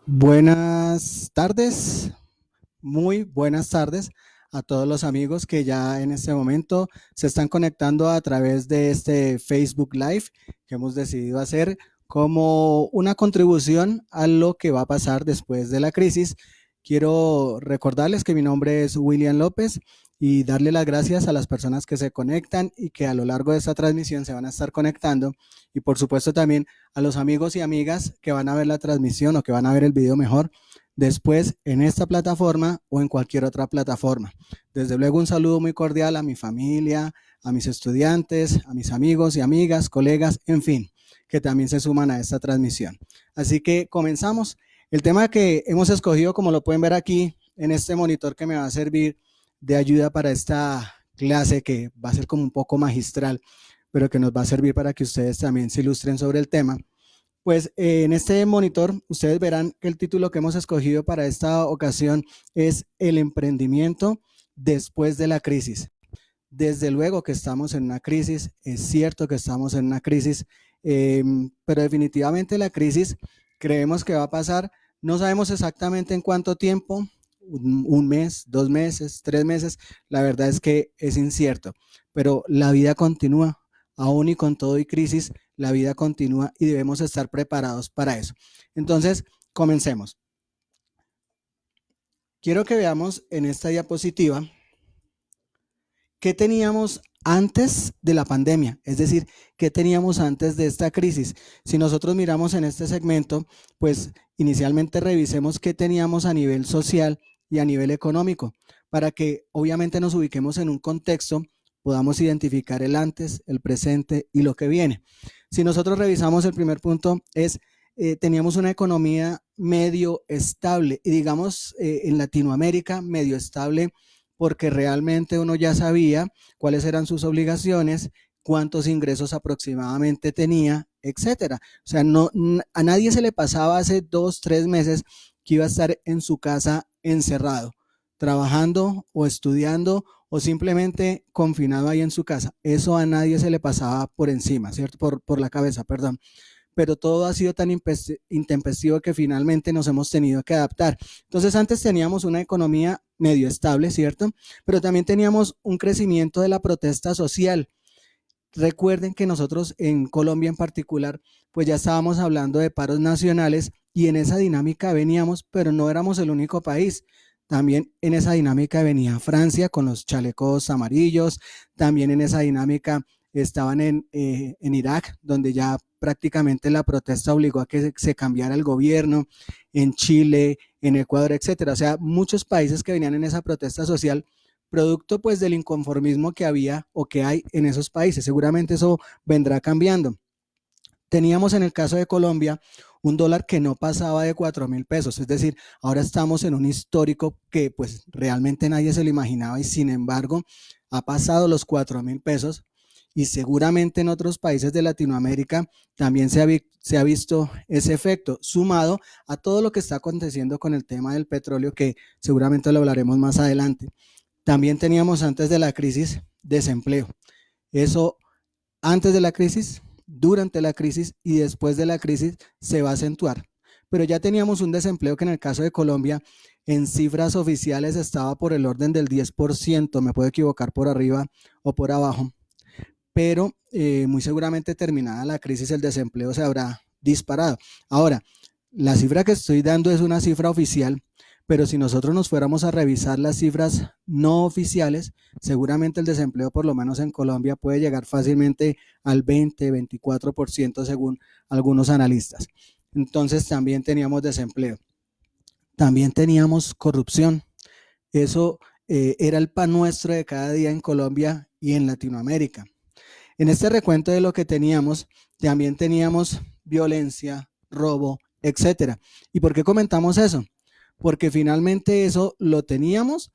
Buenas tardes, muy buenas tardes a todos los amigos que ya en este momento se están conectando a través de este Facebook Live que hemos decidido hacer como una contribución a lo que va a pasar después de la crisis. Quiero recordarles que mi nombre es William López y darle las gracias a las personas que se conectan y que a lo largo de esta transmisión se van a estar conectando, y por supuesto también a los amigos y amigas que van a ver la transmisión o que van a ver el video mejor después en esta plataforma o en cualquier otra plataforma. Desde luego un saludo muy cordial a mi familia, a mis estudiantes, a mis amigos y amigas, colegas, en fin, que también se suman a esta transmisión. Así que comenzamos. El tema que hemos escogido, como lo pueden ver aquí en este monitor que me va a servir de ayuda para esta clase, que va a ser como un poco magistral, pero que nos va a servir para que ustedes también se ilustren sobre el tema. Pues en este monitor ustedes verán que el título que hemos escogido para esta ocasión es El emprendimiento después de la crisis. Desde luego que estamos en una crisis, es cierto que estamos en una crisis, pero definitivamente la crisis creemos que va a pasar, no sabemos exactamente en cuánto tiempo, un mes, 2 meses, 3 meses, la verdad es que es incierto, pero la vida continúa, aún y con todo y crisis, la vida continúa y debemos estar preparados para eso. Entonces, comencemos. Quiero que veamos en esta diapositiva ¿qué teníamos antes de la pandemia? Es decir, ¿qué teníamos antes de esta crisis? Si nosotros miramos en este segmento, pues inicialmente revisemos qué teníamos a nivel social y a nivel económico, para que obviamente nos ubiquemos en un contexto, podamos identificar el antes, el presente y lo que viene. Si nosotros revisamos el primer punto es, teníamos una economía medio estable, y digamos en Latinoamérica medio estable, porque realmente uno ya sabía cuáles eran sus obligaciones, cuántos ingresos aproximadamente tenía, etcétera. O sea, no, a nadie se le pasaba hace 2, 3 meses que iba a estar en su casa encerrado, trabajando o estudiando o simplemente confinado ahí en su casa. Eso a nadie se le pasaba por encima, ¿cierto? Por la cabeza, perdón, pero todo ha sido tan intempestivo que finalmente nos hemos tenido que adaptar. Entonces antes teníamos una economía medio estable, ¿cierto? Pero también teníamos un crecimiento de la protesta social. Recuerden que nosotros en Colombia en particular, pues ya estábamos hablando de paros nacionales y en esa dinámica veníamos, pero no éramos el único país. También en esa dinámica venía Francia con los chalecos amarillos, también en esa dinámica estaban en Irak, donde ya prácticamente la protesta obligó a que se cambiara el gobierno, en Chile, en Ecuador, etcétera. O sea, muchos países que venían en esa protesta social producto pues del inconformismo que había o que hay en esos países. Seguramente eso vendrá cambiando. Teníamos en el caso de Colombia un dólar que no pasaba de 4.000 pesos, es decir, ahora estamos en un histórico que pues realmente nadie se lo imaginaba y sin embargo ha pasado los 4.000 pesos, y seguramente en otros países de Latinoamérica también se ha visto ese efecto, sumado a todo lo que está aconteciendo con el tema del petróleo, que seguramente lo hablaremos más adelante. También teníamos antes de la crisis desempleo. Eso antes de la crisis, durante la crisis y después de la crisis se va a acentuar. Pero ya teníamos un desempleo que en el caso de Colombia en cifras oficiales estaba por el orden del 10%, me puedo equivocar por arriba o por abajo, pero muy seguramente terminada la crisis el desempleo se habrá disparado. Ahora, la cifra que estoy dando es una cifra oficial, pero si nosotros nos fuéramos a revisar las cifras no oficiales, seguramente el desempleo, por lo menos en Colombia, puede llegar fácilmente al 20-24% según algunos analistas. Entonces también teníamos desempleo, también teníamos corrupción. Eso era el pan nuestro de cada día en Colombia y en Latinoamérica. En este recuento de lo que teníamos, también teníamos violencia, robo, etcétera. ¿Y por qué comentamos eso? Porque finalmente eso lo teníamos,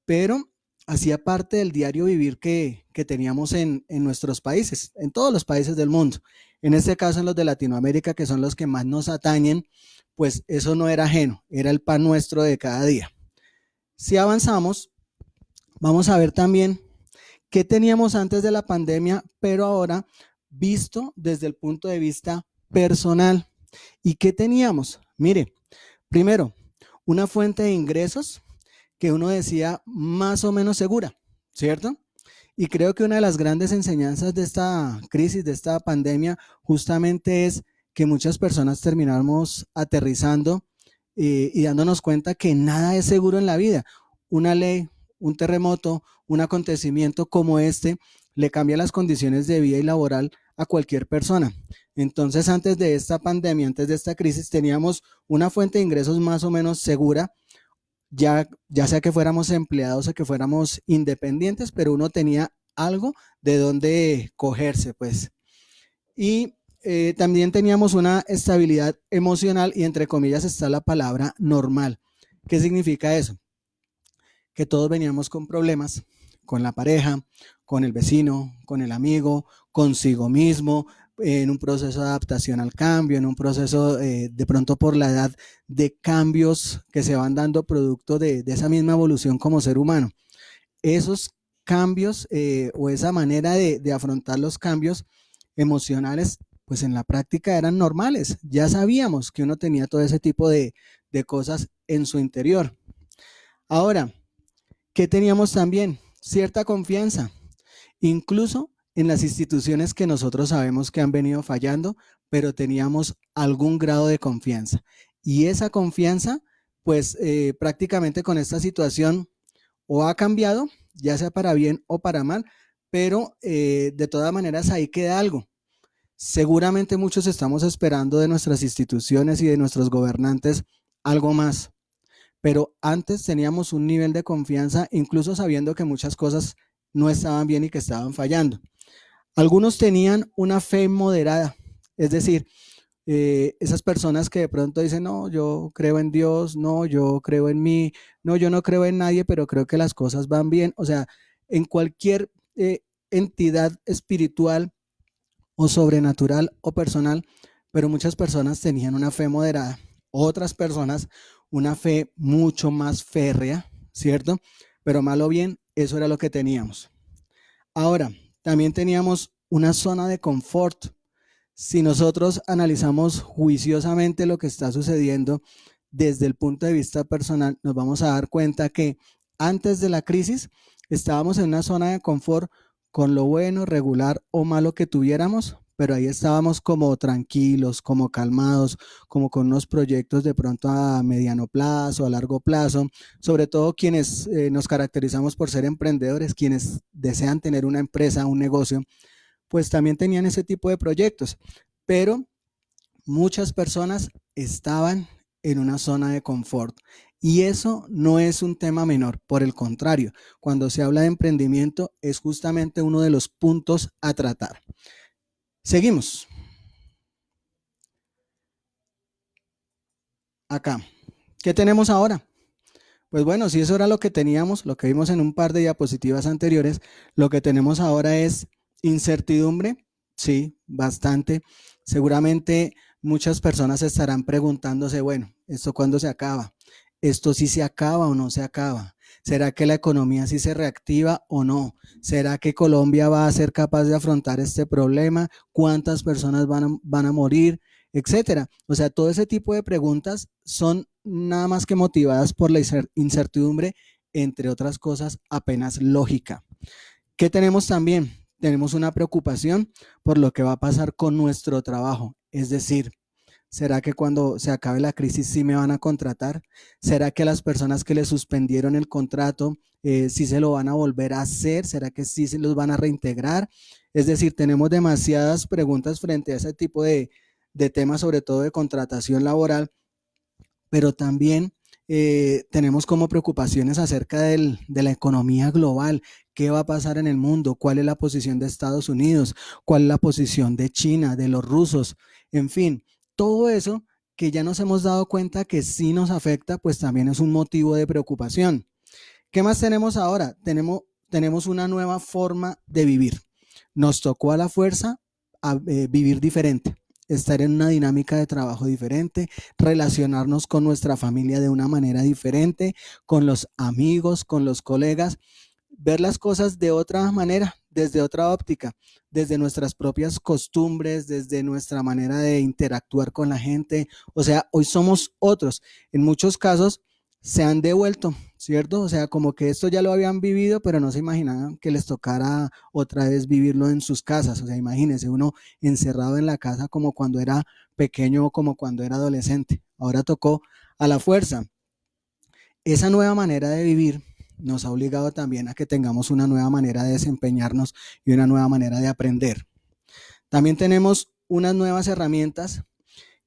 pero hacía parte del diario vivir que teníamos en nuestros países, en todos los países del mundo. En este caso, en los de Latinoamérica, que son los que más nos atañen, pues eso no era ajeno, era el pan nuestro de cada día. Si avanzamos, vamos a ver también qué teníamos antes de la pandemia, pero ahora visto desde el punto de vista personal. ¿Y qué teníamos? Mire, Primero, una fuente de ingresos que uno decía más o menos segura, ¿cierto? Y creo que una de las grandes enseñanzas de esta crisis, de esta pandemia, justamente es que muchas personas terminamos aterrizando y dándonos cuenta que nada es seguro en la vida. Una ley, un terremoto, un acontecimiento como este le cambia las condiciones de vida y laboral a cualquier persona. Entonces, antes de esta pandemia, antes de esta crisis, teníamos una fuente de ingresos más o menos segura, ya sea que fuéramos empleados o que fuéramos independientes, pero uno tenía algo de donde cogerse, pues. Y también teníamos una estabilidad emocional y entre comillas está la palabra normal. ¿Qué significa eso? Que todos veníamos con problemas, con la pareja, con el vecino, con el amigo, consigo mismo, en un proceso de adaptación al cambio, en un proceso de pronto por la edad de cambios que se van dando producto de esa misma evolución como ser humano. Esos cambios o esa manera de afrontar los cambios emocionales, pues en la práctica eran normales. Ya sabíamos que uno tenía todo ese tipo de cosas en su interior. Ahora, ¿qué teníamos también? Cierta confianza, incluso en las instituciones que nosotros sabemos que han venido fallando, pero teníamos algún grado de confianza. Y esa confianza, pues prácticamente con esta situación o ha cambiado, ya sea para bien o para mal, pero de todas maneras ahí queda algo. Seguramente muchos estamos esperando de nuestras instituciones y de nuestros gobernantes algo más, pero antes teníamos un nivel de confianza, incluso sabiendo que muchas cosas no estaban bien y que estaban fallando. Algunos tenían una fe moderada, es decir, esas personas que de pronto dicen, no, yo creo en Dios, no, yo creo en mí, no, yo no creo en nadie, pero creo que las cosas van bien. O sea, en cualquier entidad espiritual o sobrenatural o personal, pero muchas personas tenían una fe moderada, otras personas una fe mucho más férrea, ¿cierto? Pero mal o bien, eso era lo que teníamos. Ahora, también teníamos una zona de confort. Si nosotros analizamos juiciosamente lo que está sucediendo desde el punto de vista personal, nos vamos a dar cuenta que antes de la crisis estábamos en una zona de confort con lo bueno, regular o malo que tuviéramos, pero ahí estábamos como tranquilos, como calmados, como con unos proyectos de pronto a mediano plazo, a largo plazo, sobre todo quienes nos caracterizamos por ser emprendedores, quienes desean tener una empresa, un negocio, pues también tenían ese tipo de proyectos, pero muchas personas estaban en una zona de confort. Y eso no es un tema menor, por el contrario, cuando se habla de emprendimiento es justamente uno de los puntos a tratar. Seguimos. Acá. ¿Qué tenemos ahora? Pues bueno, si eso era lo que teníamos, lo que vimos en un par de diapositivas anteriores, lo que tenemos ahora es incertidumbre, sí, bastante. Seguramente muchas personas estarán preguntándose, bueno, ¿esto cuándo se acaba? ¿Esto sí se acaba o no se acaba? ¿Será que la economía sí se reactiva o no? ¿Será que Colombia va a ser capaz de afrontar este problema? ¿Cuántas personas van a morir? Etcétera. O sea, todo ese tipo de preguntas son nada más que motivadas por la incertidumbre, entre otras cosas, apenas lógica. ¿Qué tenemos también? Tenemos una preocupación por lo que va a pasar con nuestro trabajo. Es decir, ¿será que cuando se acabe la crisis sí me van a contratar? ¿Será que las personas que le suspendieron el contrato sí se lo van a volver a hacer? ¿Será que sí se los van a reintegrar? Es decir, tenemos demasiadas preguntas frente a ese tipo de temas, sobre todo de contratación laboral, pero también tenemos como preocupaciones acerca de la economía global. ¿Qué va a pasar en el mundo? ¿Cuál es la posición de Estados Unidos? ¿Cuál es la posición de China, de los rusos? En fin, todo eso que ya nos hemos dado cuenta que sí nos afecta, pues también es un motivo de preocupación. ¿Qué más tenemos ahora? Tenemos una nueva forma de vivir. Nos tocó a la fuerza vivir diferente, estar en una dinámica de trabajo diferente, relacionarnos con nuestra familia de una manera diferente, con los amigos, con los colegas, ver las cosas de otra manera, desde otra óptica, desde nuestras propias costumbres, desde nuestra manera de interactuar con la gente. O sea, hoy somos otros. En muchos casos se han devuelto, ¿cierto? O sea, como que esto ya lo habían vivido, pero no se imaginaban que les tocara otra vez vivirlo en sus casas. O sea, imagínense uno encerrado en la casa como cuando era pequeño o como cuando era adolescente. Ahora tocó a la fuerza. Esa nueva manera de vivir nos ha obligado también a que tengamos una nueva manera de desempeñarnos y una nueva manera de aprender. También tenemos unas nuevas herramientas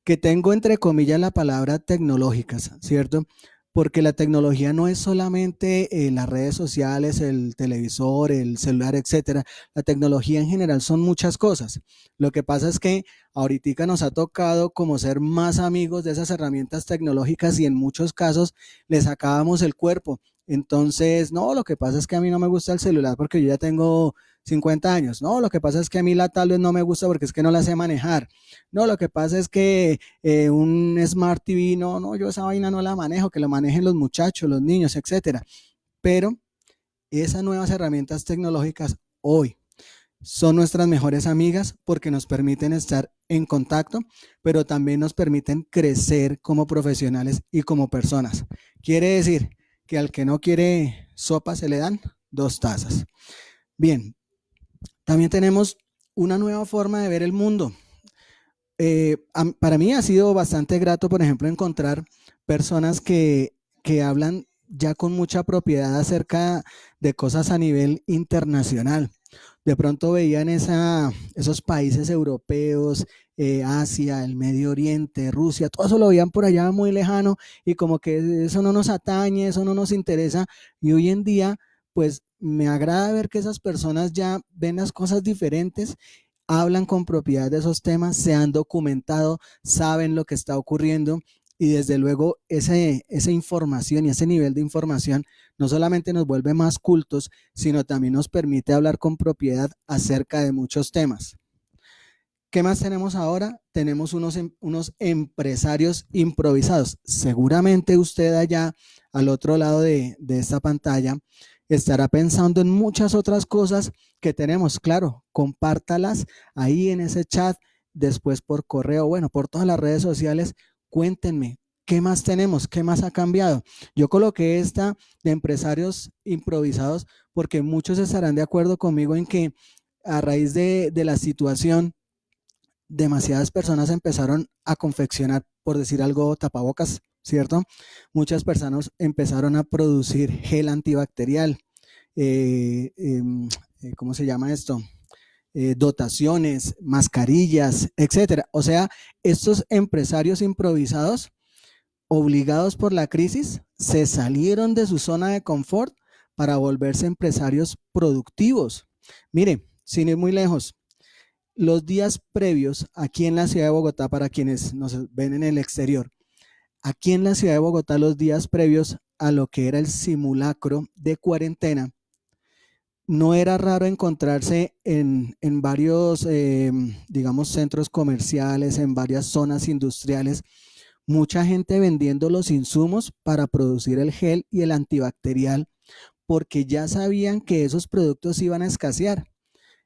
que tengo entre comillas la palabra tecnológicas, ¿cierto? Porque la tecnología no es solamente las redes sociales, el televisor, el celular, etcétera. La tecnología en general son muchas cosas. Lo que pasa es que ahorita nos ha tocado como ser más amigos de esas herramientas tecnológicas y en muchos casos les sacábamos el cuerpo. Entonces, no, lo que pasa es que a mí no me gusta el celular porque yo ya tengo 50 años. No, lo que pasa es que a mí la tablet no me gusta porque es que no la sé manejar. No, lo que pasa es que un Smart TV, no, no, yo esa vaina no la manejo, que lo manejen los muchachos, los niños, etcétera. Pero esas nuevas herramientas tecnológicas hoy son nuestras mejores amigas porque nos permiten estar en contacto, pero también nos permiten crecer como profesionales y como personas. Quiere decir que al que no quiere sopa se le dan 2 tazas. Bien, también tenemos una nueva forma de ver el mundo. Para mí ha sido bastante grato, por ejemplo, encontrar personas que hablan ya con mucha propiedad acerca de cosas a nivel internacional. De pronto veían esos países europeos, Asia, el Medio Oriente, Rusia, todo eso lo veían por allá muy lejano y como que eso no nos atañe, eso no nos interesa. Y hoy en día, pues me agrada ver que esas personas ya ven las cosas diferentes, hablan con propiedad de esos temas, se han documentado, saben lo que está ocurriendo y desde luego esa información y ese nivel de información no solamente nos vuelve más cultos, sino también nos permite hablar con propiedad acerca de muchos temas. ¿Qué más tenemos ahora? Tenemos unos empresarios improvisados. Seguramente usted allá al otro lado de esta pantalla estará pensando en muchas otras cosas que tenemos. Claro, compártalas ahí en ese chat, después por correo, bueno, por todas las redes sociales. Cuéntenme, ¿qué más tenemos? ¿Qué más ha cambiado? Yo coloqué esta de empresarios improvisados porque muchos estarán de acuerdo conmigo en que a raíz de la situación, demasiadas personas empezaron a confeccionar, por decir algo, tapabocas, ¿cierto? Muchas personas empezaron a producir gel antibacterial. Eh, eh, ¿Cómo se llama esto? Dotaciones, mascarillas, etcétera. O sea, estos empresarios improvisados, obligados por la crisis, se salieron de su zona de confort para volverse empresarios productivos. Mire, sin ir muy lejos, los días previos aquí en la ciudad de Bogotá, para quienes nos ven en el exterior, aquí en la ciudad de Bogotá, los días previos a lo que era el simulacro de cuarentena, no era raro encontrarse en varios, digamos, centros comerciales, en varias zonas industriales, mucha gente vendiendo los insumos para producir el gel y el antibacterial, porque ya sabían que esos productos iban a escasear.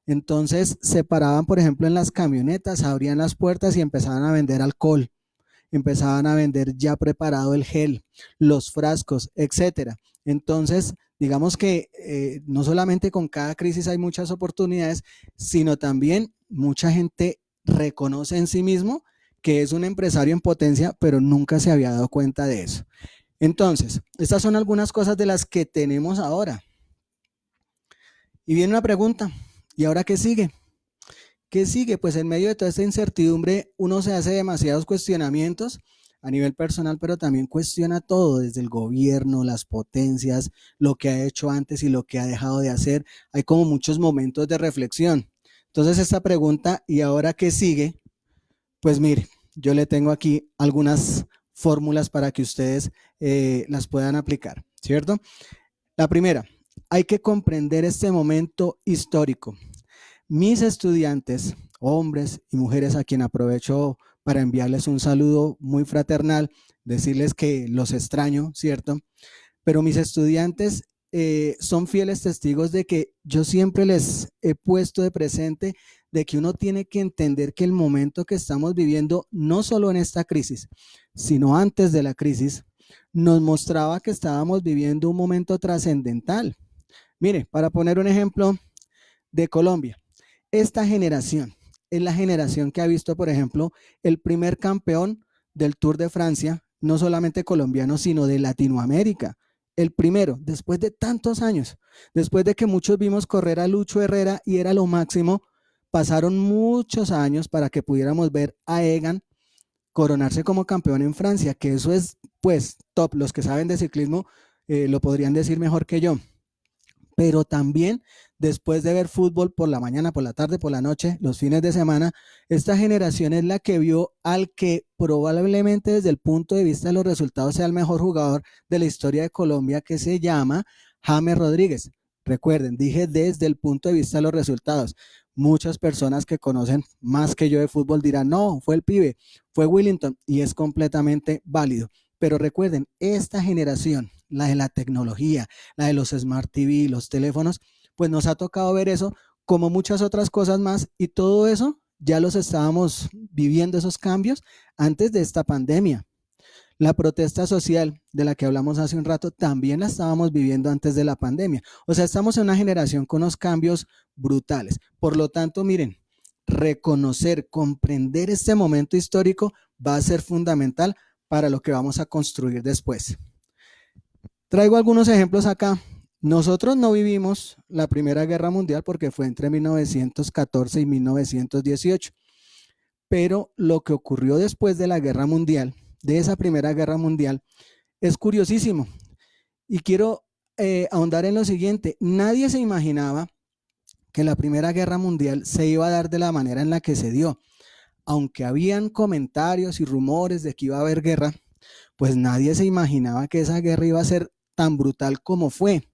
Entonces se paraban, por ejemplo, en las camionetas, abrían las puertas y empezaban a vender alcohol, empezaban a vender ya preparado el gel, los frascos, etcétera. Entonces, digamos que no solamente con cada crisis hay muchas oportunidades, sino también mucha gente reconoce en sí mismo que es un empresario en potencia, pero nunca se había dado cuenta de eso. Entonces, estas son algunas cosas de las que tenemos ahora. Y viene una pregunta, ¿y ahora qué sigue? ¿Qué sigue? Pues en medio de toda esta incertidumbre uno se hace demasiados cuestionamientos a nivel personal, pero también cuestiona todo, desde el gobierno, las potencias, lo que ha hecho antes y lo que ha dejado de hacer. Hay como muchos momentos de reflexión. Entonces esta pregunta, ¿y ahora qué sigue? Pues mire, yo le tengo aquí algunas fórmulas para que ustedes las puedan aplicar, ¿cierto? La primera, hay que comprender este momento histórico. Mis estudiantes, hombres y mujeres, a quien aprovecho para enviarles un saludo muy fraternal, decirles que los extraño, ¿cierto? Pero mis estudiantes son fieles testigos de que yo siempre les he puesto de presente de que uno tiene que entender que el momento que estamos viviendo, no solo en esta crisis, sino antes de la crisis, nos mostraba que estábamos viviendo un momento trascendental. Mire, para poner un ejemplo de Colombia, esta generación es la generación que ha visto, por ejemplo, el primer campeón del Tour de Francia, no solamente colombiano, sino de Latinoamérica. El primero, después de tantos años, después de que muchos vimos correr a Lucho Herrera y era lo máximo, pasaron muchos años para que pudiéramos ver a Egan coronarse como campeón en Francia, que eso es pues top. Los que saben de ciclismo lo podrían decir mejor que yo. Pero también después de ver fútbol por la mañana, por la tarde, por la noche, los fines de semana, esta generación es la que vio al que probablemente desde el punto de vista de los resultados sea el mejor jugador de la historia de Colombia, que se llama James Rodríguez. Recuerden, dije desde el punto de vista de los resultados. Muchas personas que conocen más que yo de fútbol dirán, no, fue el pibe, fue Willington, y es completamente válido. Pero recuerden, esta generación, la de la tecnología, la de los Smart TV, los teléfonos, pues nos ha tocado ver eso como muchas otras cosas más, y todo eso ya los estábamos viviendo, esos cambios, antes de esta pandemia. La protesta social de la que hablamos hace un rato también la estábamos viviendo antes de la pandemia. O sea, estamos en una generación con unos cambios brutales. Por lo tanto, miren, reconocer, comprender este momento histórico va a ser fundamental para lo que vamos a construir después. Traigo algunos ejemplos acá. Nosotros no vivimos la Primera Guerra Mundial porque fue entre 1914 y 1918, pero lo que ocurrió después de la Guerra Mundial, de esa Primera Guerra Mundial, es curiosísimo. Y quiero ahondar en lo siguiente. Nadie se imaginaba que la Primera Guerra Mundial se iba a dar de la manera en la que se dio. Aunque habían comentarios y rumores de que iba a haber guerra, pues nadie se imaginaba que esa guerra iba a ser tan brutal como fue.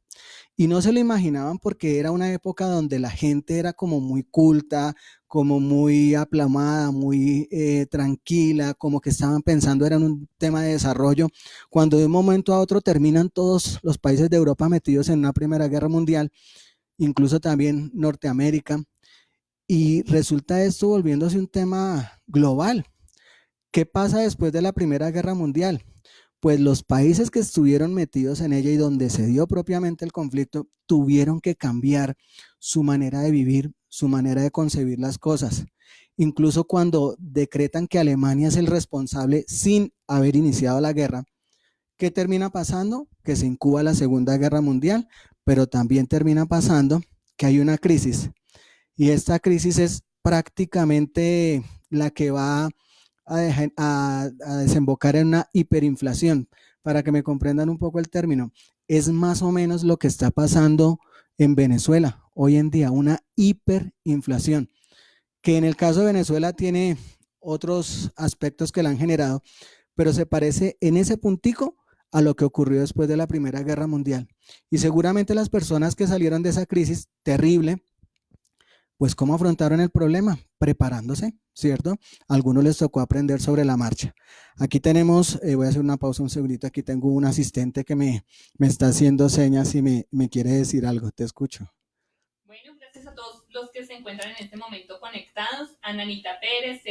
Y no se lo imaginaban porque era una época donde la gente era como muy culta, como muy aplamada, muy tranquila, como que estaban pensando era en un tema de desarrollo, cuando de un momento a otro terminan todos los países de Europa metidos en una Primera Guerra Mundial, incluso también Norteamérica, y resulta esto volviéndose un tema global. ¿Qué pasa después de la Primera Guerra Mundial? Pues los países que estuvieron metidos en ella y donde se dio propiamente el conflicto tuvieron que cambiar su manera de vivir, su manera de concebir las cosas. Incluso cuando decretan que Alemania es el responsable sin haber iniciado la guerra, ¿qué termina pasando? Que se incuba la Segunda Guerra Mundial, pero también termina pasando que hay una crisis. Y esta crisis es prácticamente la que va a desembocar en una hiperinflación. Para que me comprendan un poco el término, es más o menos lo que está pasando en Venezuela hoy en día, una hiperinflación, que en el caso de Venezuela tiene otros aspectos que la han generado, pero se parece en ese puntico a lo que ocurrió después de la Primera Guerra Mundial. Y seguramente las personas que salieron de esa crisis terrible, pues ¿cómo afrontaron el problema? Preparándose, ¿cierto? A algunos les tocó aprender sobre la marcha. Aquí tenemos, voy a hacer una pausa un segundito, aquí tengo un asistente que me está haciendo señas y me quiere decir algo, te escucho. Bueno, gracias a todos los que se encuentran en este momento conectados, a Nanita Pérez,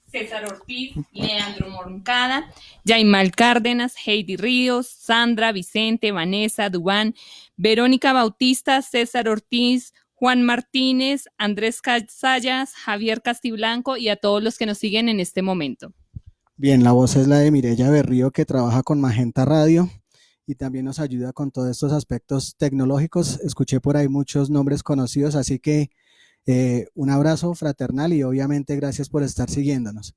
César Ortiz, Leandro Moncada, Yaimal Cárdenas, Heidi Ríos, Sandra, Vicente, Vanessa, Dubán, Verónica Bautista, César Ortiz, Juan Martínez, Andrés Casallas, Javier Castiblanco y a todos los que nos siguen en este momento. Bien, la voz es la de Mireya Berrío, que trabaja con Magenta Radio y también nos ayuda con todos estos aspectos tecnológicos. Escuché por ahí muchos nombres conocidos, así que un abrazo fraternal y obviamente gracias por estar siguiéndonos.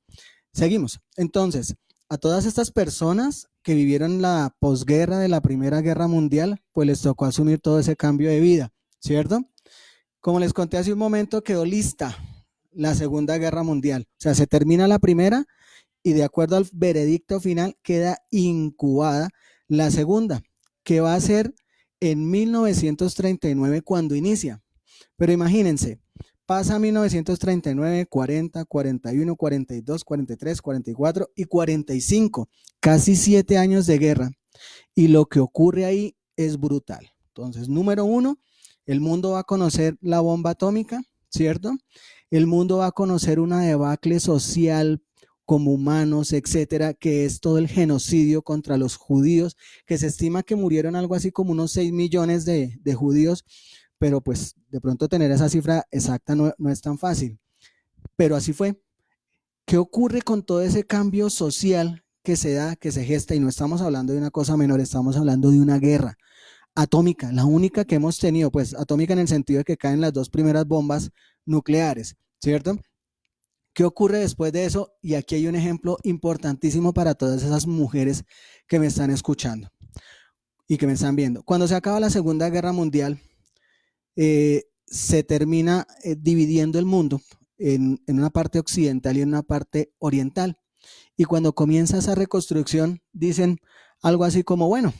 Seguimos. Entonces, a todas estas personas que vivieron la posguerra de la Primera Guerra Mundial, pues les tocó asumir todo ese cambio de vida, ¿cierto? Como les conté hace un momento, quedó lista la Segunda Guerra Mundial. O sea, se termina la primera y de acuerdo al veredicto final queda incubada la segunda, que va a ser en 1939 cuando inicia. Pero imagínense, pasa 1939, 40, 41, 42, 43, 44 y 45, casi 7 años de guerra. Y lo que ocurre ahí es brutal. Entonces, número uno, el mundo va a conocer la bomba atómica, ¿cierto? El mundo va a conocer una debacle social como humanos, etcétera, que es todo el genocidio contra los judíos, que se estima que murieron algo así como unos 6 millones de judíos, pero pues de pronto tener esa cifra exacta no es tan fácil. Pero así fue. ¿Qué ocurre con todo ese cambio social que se da, que se gesta? Y no estamos hablando de una cosa menor, estamos hablando de una guerra atómica, la única que hemos tenido, pues atómica en el sentido de que caen las dos primeras bombas nucleares, ¿cierto? ¿Qué ocurre después de eso? Y aquí hay un ejemplo importantísimo para todas esas mujeres que me están escuchando y que me están viendo. Cuando se acaba la Segunda Guerra Mundial, se termina dividiendo el mundo en una parte occidental y en una parte oriental. Y cuando comienza esa reconstrucción, dicen algo así como, bueno,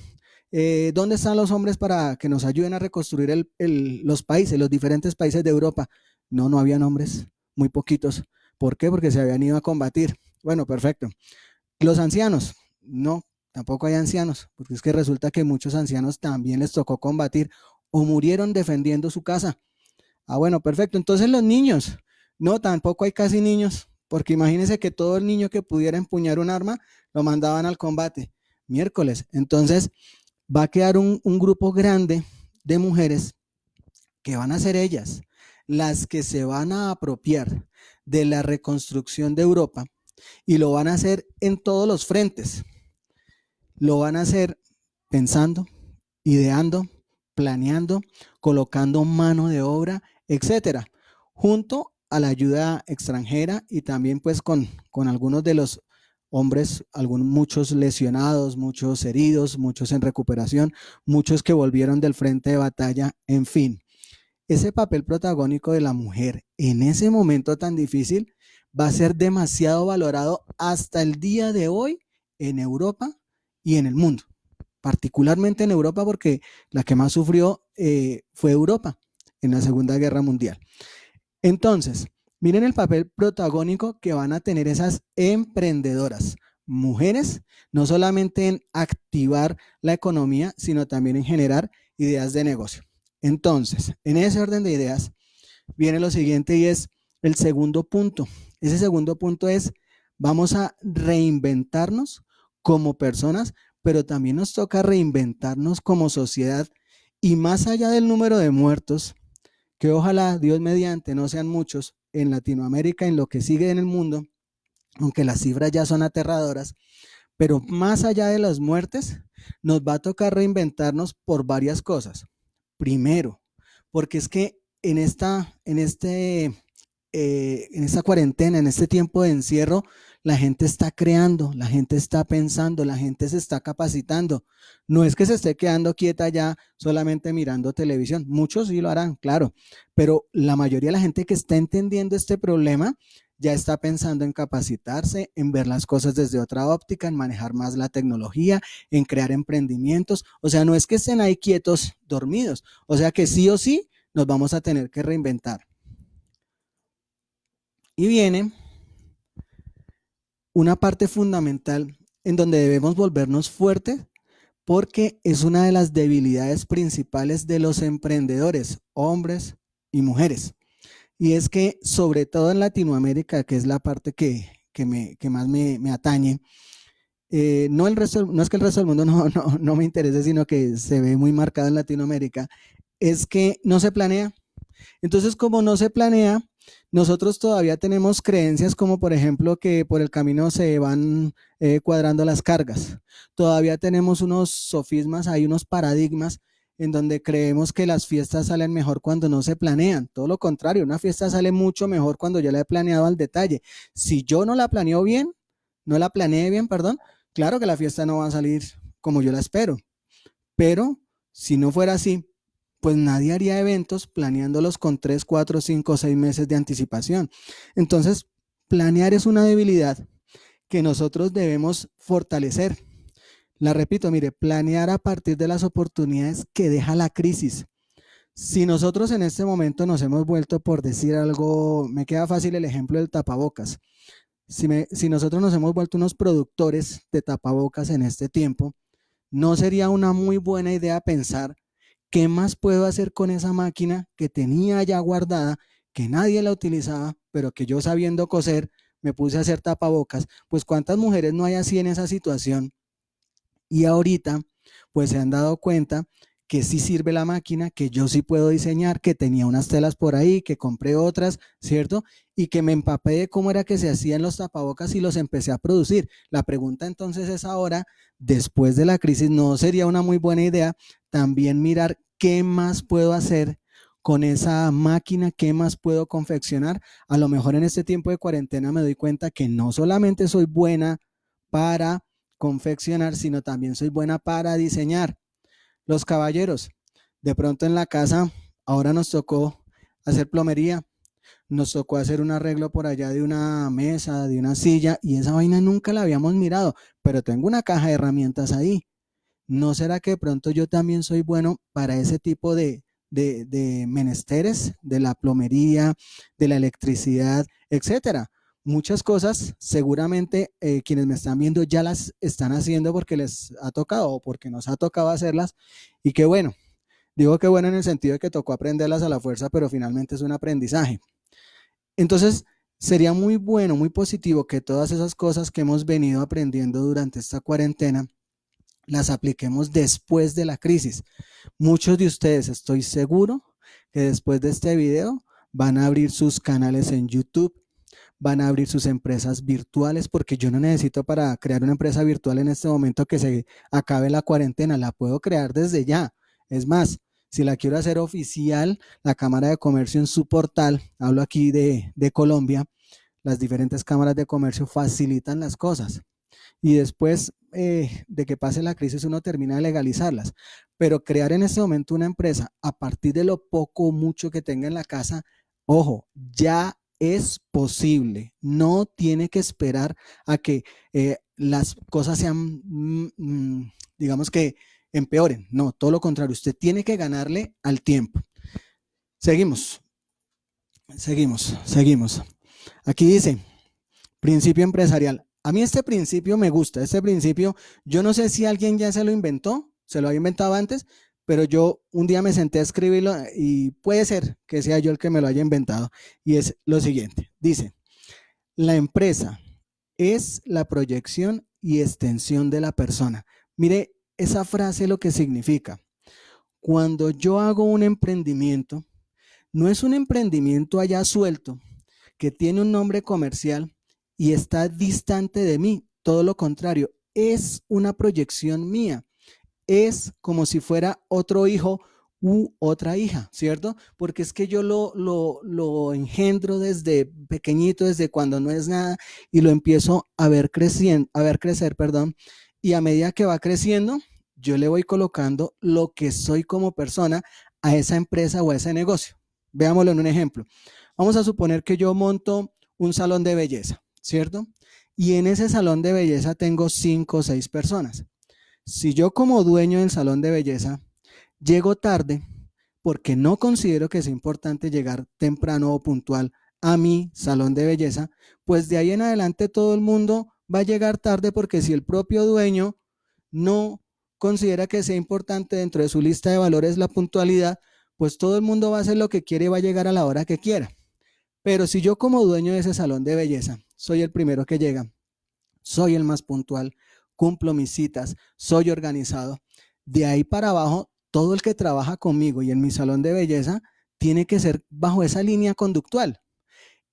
¿dónde están los hombres para que nos ayuden a reconstruir los países, los diferentes países de Europa? No, no habían hombres, muy poquitos. ¿Por qué? Porque se habían ido a combatir. Bueno, perfecto. Los ancianos, no, tampoco hay ancianos, porque es que resulta que muchos ancianos también les tocó combatir o murieron defendiendo su casa. Ah, bueno, perfecto. Entonces los niños, no, tampoco hay casi niños, porque imagínense que todo el niño que pudiera empuñar un arma lo mandaban al combate. Miércoles. Entonces va a quedar un grupo grande de mujeres que van a ser ellas las que se van a apropiar de la reconstrucción de Europa y lo van a hacer en todos los frentes. Lo van a hacer pensando, ideando, planeando, colocando mano de obra, etcétera, junto a la ayuda extranjera y también pues con algunos de los hombres, muchos lesionados, muchos heridos, muchos en recuperación, muchos que volvieron del frente de batalla, en fin. Ese papel protagónico de la mujer en ese momento tan difícil va a ser demasiado valorado hasta el día de hoy en Europa y en el mundo, particularmente en Europa porque la que más sufrió fue Europa en la Segunda Guerra Mundial. Entonces, miren el papel protagónico que van a tener esas emprendedoras, mujeres, no solamente en activar la economía, sino también en generar ideas de negocio. Entonces, en ese orden de ideas, viene lo siguiente y es el segundo punto. Ese segundo punto es, vamos a reinventarnos como personas, pero también nos toca reinventarnos como sociedad y más allá del número de muertos, que ojalá Dios mediante no sean muchos en Latinoamérica, en lo que sigue en el mundo, aunque las cifras ya son aterradoras, pero más allá de las muertes, nos va a tocar reinventarnos por varias cosas. Primero, porque es que en esta cuarentena, en este tiempo de encierro, la gente está creando, la gente está pensando, la gente se está capacitando. No es que se esté quedando quieta ya solamente mirando televisión. Muchos sí lo harán, claro, pero la mayoría de la gente que está entendiendo este problema ya está pensando en capacitarse, en ver las cosas desde otra óptica, en manejar más la tecnología, en crear emprendimientos. O sea, no es que estén ahí quietos, dormidos. O sea que sí o sí nos vamos a tener que reinventar. Y viene una parte fundamental en donde debemos volvernos fuertes porque es una de las debilidades principales de los emprendedores, hombres y mujeres. Y es que sobre todo en Latinoamérica, que es la parte que más me atañe, no es que el resto del mundo no me interese, sino que se ve muy marcado en Latinoamérica, es que no se planea. Entonces, como no se planea, nosotros todavía tenemos creencias como por ejemplo que por el camino se van cuadrando las cargas. Todavía tenemos unos sofismas, hay unos paradigmas en donde creemos que las fiestas salen mejor cuando no se planean. Todo lo contrario, una fiesta sale mucho mejor cuando yo la he planeado al detalle. Si yo no la planeo bien, no la planeé bien, perdón, claro que la fiesta no va a salir como yo la espero. Pero si no fuera así, pues nadie haría eventos planeándolos con 3, 4, 5, 6 meses de anticipación. Entonces, planear es una debilidad que nosotros debemos fortalecer. La repito, mire, planear a partir de las oportunidades que deja la crisis. Si nosotros en este momento nos hemos vuelto, por decir algo, me queda fácil el ejemplo del tapabocas. Si nosotros nos hemos vuelto unos productores de tapabocas en este tiempo, no sería una muy buena idea pensar ¿qué más puedo hacer con esa máquina que tenía ya guardada, que nadie la utilizaba, pero que yo sabiendo coser me puse a hacer tapabocas? Pues cuántas mujeres no hay así en esa situación y ahorita pues se han dado cuenta que sí sirve la máquina, que yo sí puedo diseñar, que tenía unas telas por ahí, que compré otras, ¿cierto? Y que me empapé de cómo era que se hacían los tapabocas y los empecé a producir. La pregunta entonces es ahora, después de la crisis, ¿no sería una muy buena idea también mirar qué más puedo hacer con esa máquina, qué más puedo confeccionar? A lo mejor en este tiempo de cuarentena me doy cuenta que no solamente soy buena para confeccionar, sino también soy buena para diseñar. Los caballeros, de pronto en la casa, ahora nos tocó hacer plomería, nos tocó hacer un arreglo por allá de una mesa, de una silla, y esa vaina nunca la habíamos mirado, pero tengo una caja de herramientas ahí. ¿No será que de pronto yo también soy bueno para ese tipo de menesteres, de la plomería, de la electricidad, etcétera? Muchas cosas, seguramente quienes me están viendo ya las están haciendo porque les ha tocado o porque nos ha tocado hacerlas. Y qué bueno, digo que bueno en el sentido de que tocó aprenderlas a la fuerza, pero finalmente es un aprendizaje. Entonces, sería muy bueno, muy positivo que todas esas cosas que hemos venido aprendiendo durante esta cuarentena las apliquemos después de la crisis. Muchos de ustedes, estoy seguro, que después de este video van a abrir sus canales en YouTube, van a abrir sus empresas virtuales, porque yo no necesito para crear una empresa virtual en este momento que se acabe la cuarentena, la puedo crear desde ya. Es más, si la quiero hacer oficial, la Cámara de Comercio en su portal, hablo aquí de Colombia, las diferentes cámaras de comercio facilitan las cosas y después de que pase la crisis uno termina de legalizarlas. Pero crear en este momento una empresa a partir de lo poco o mucho que tenga en la casa, ojo, ya es posible. No tiene que esperar a que las cosas sean, digamos que empeoren. No, todo lo contrario. Usted tiene que ganarle al tiempo. Seguimos, seguimos. Aquí dice, principio empresarial. A mí este principio me gusta, este principio, yo no sé si alguien ya se lo inventó, se lo había inventado antes, pero yo un día me senté a escribirlo y puede ser que sea yo el que me lo haya inventado. Y es lo siguiente, dice, la empresa es la proyección y extensión de la persona. Mire esa frase lo que significa. Cuando yo hago un emprendimiento, no es un emprendimiento allá suelto, que tiene un nombre comercial y está distante de mí. Todo lo contrario, es una proyección mía. Es como si fuera otro hijo u otra hija, ¿cierto? Porque es que yo lo engendro desde pequeñito, desde cuando no es nada, y lo empiezo a ver crecer, perdón, y a medida que va creciendo, yo le voy colocando lo que soy como persona a esa empresa o a ese negocio. Veámoslo en un ejemplo. Vamos a suponer que yo monto un salón de belleza, ¿cierto? Y en ese salón de belleza tengo 5 o 6 personas. Si yo como dueño del salón de belleza llego tarde, porque no considero que sea importante llegar temprano o puntual a mi salón de belleza, pues de ahí en adelante todo el mundo va a llegar tarde porque si el propio dueño no considera que sea importante dentro de su lista de valores la puntualidad, pues todo el mundo va a hacer lo que quiere y va a llegar a la hora que quiera. Pero si yo como dueño de ese salón de belleza soy el primero que llega, soy el más puntual, cumplo mis citas, soy organizado, de ahí para abajo, todo el que trabaja conmigo y en mi salón de belleza tiene que ser bajo esa línea conductual.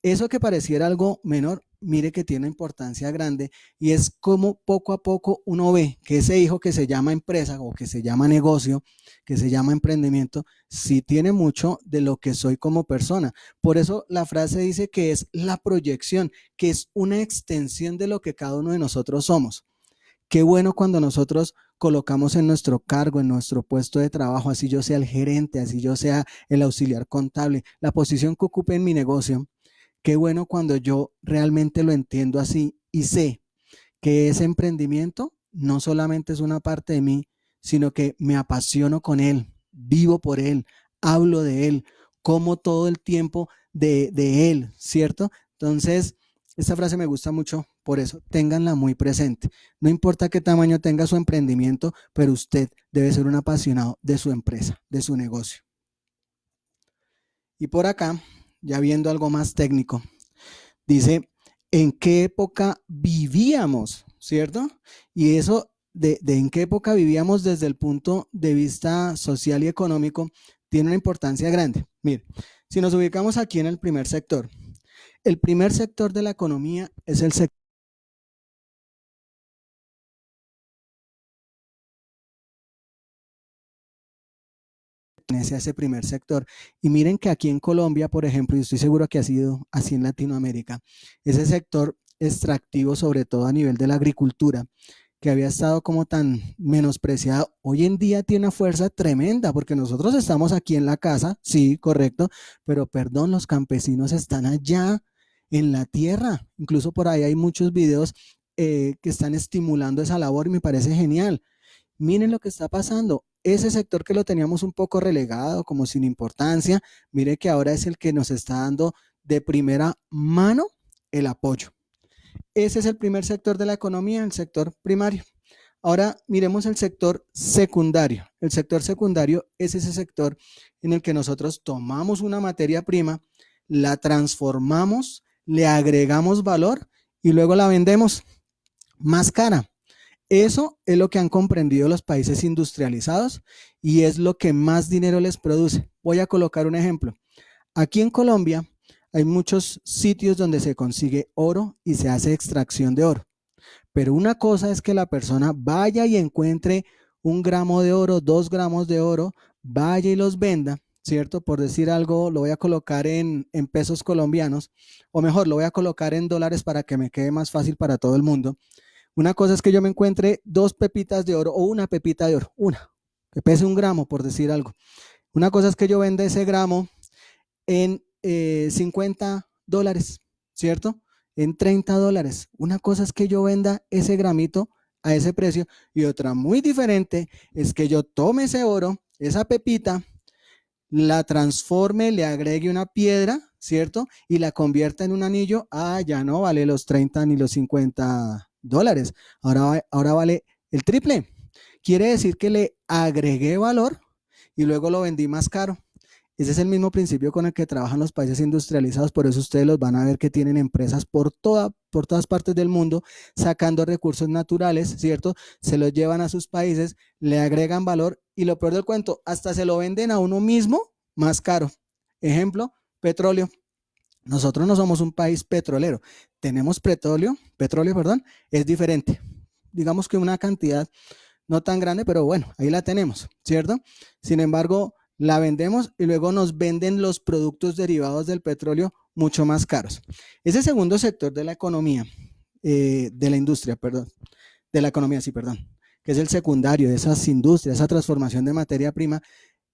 Eso que pareciera algo menor, mire que tiene importancia grande y es como poco a poco uno ve que ese hijo que se llama empresa o que se llama negocio, que se llama emprendimiento, sí tiene mucho de lo que soy como persona. Por eso la frase dice que es la proyección, que es una extensión de lo que cada uno de nosotros somos. Qué bueno cuando nosotros colocamos en nuestro cargo, en nuestro puesto de trabajo, así yo sea el gerente, así yo sea el auxiliar contable, la posición que ocupe en mi negocio. Qué bueno cuando yo realmente lo entiendo así y sé que ese emprendimiento no solamente es una parte de mí, sino que me apasiono con él, vivo por él, hablo de él, como todo el tiempo de él, ¿cierto? Entonces, esta frase me gusta mucho Por eso, ténganla muy presente. No importa qué tamaño tenga su emprendimiento, pero usted debe ser un apasionado de su empresa, de su negocio. Y por acá, ya viendo algo más técnico, dice, ¿en qué época vivíamos? ¿Cierto? Y eso de en qué época vivíamos desde el punto de vista social y económico tiene una importancia grande. Mire, si nos ubicamos aquí en el primer sector de la economía es el sector que pertenece a ese primer sector. Y miren que aquí en Colombia, por ejemplo, y estoy seguro que ha sido así en Latinoamérica, ese sector extractivo, sobre todo a nivel de la agricultura, que había estado como tan menospreciado, hoy en día tiene una fuerza tremenda, porque nosotros estamos aquí en la casa, sí, correcto, pero perdón, los campesinos están allá en la tierra. Incluso por ahí hay muchos videos que están estimulando esa labor y me parece genial. Miren lo que está pasando. Ese sector que lo teníamos un poco relegado, como sin importancia, mire que ahora es el que nos está dando de primera mano el apoyo. Ese es el primer sector de la economía, el sector primario. Ahora miremos el sector secundario. El sector secundario es ese sector en el que nosotros tomamos una materia prima, la transformamos, le agregamos valor y luego la vendemos más cara. Eso es lo que han comprendido los países industrializados y es lo que más dinero les produce. Voy a colocar un ejemplo. Aquí en Colombia hay muchos sitios donde se consigue oro y se hace extracción de oro. Pero una cosa es que la persona vaya y encuentre 1 gramo de oro, 2 gramos de oro, vaya y los venda, ¿cierto? Por decir algo, lo voy a colocar en pesos colombianos, o mejor, lo voy a colocar en dólares para que me quede más fácil para todo el mundo. Una cosa es que yo me encuentre 2 pepitas de oro o una pepita de oro, una, que pese 1 gramo, por decir algo. Una cosa es que yo venda ese gramo en $50, ¿cierto? En $30. Una cosa es que yo venda ese gramito a ese precio y otra muy diferente es que yo tome ese oro, esa pepita, la transforme, le agregue una piedra, ¿cierto? Y la convierta en un anillo. Ya no vale los 30 ni los $50. Ahora vale el triple. Quiere decir que le agregué valor y luego lo vendí más caro. Ese es el mismo principio con el que trabajan los países industrializados, por eso ustedes los van a ver que tienen empresas por todas partes del mundo sacando recursos naturales, ¿cierto? Se los llevan a sus países, le agregan valor y lo peor del cuento, hasta se lo venden a uno mismo más caro. Ejemplo, petróleo. Nosotros no somos un país petrolero, tenemos petróleo, perdón, es diferente. Digamos que una cantidad no tan grande, pero bueno, ahí la tenemos, ¿cierto? Sin embargo, la vendemos y luego nos venden los productos derivados del petróleo mucho más caros. Ese segundo sector de la economía, de la industria, perdón, de la economía, sí, perdón, que es el secundario de esas industrias, esa transformación de materia prima,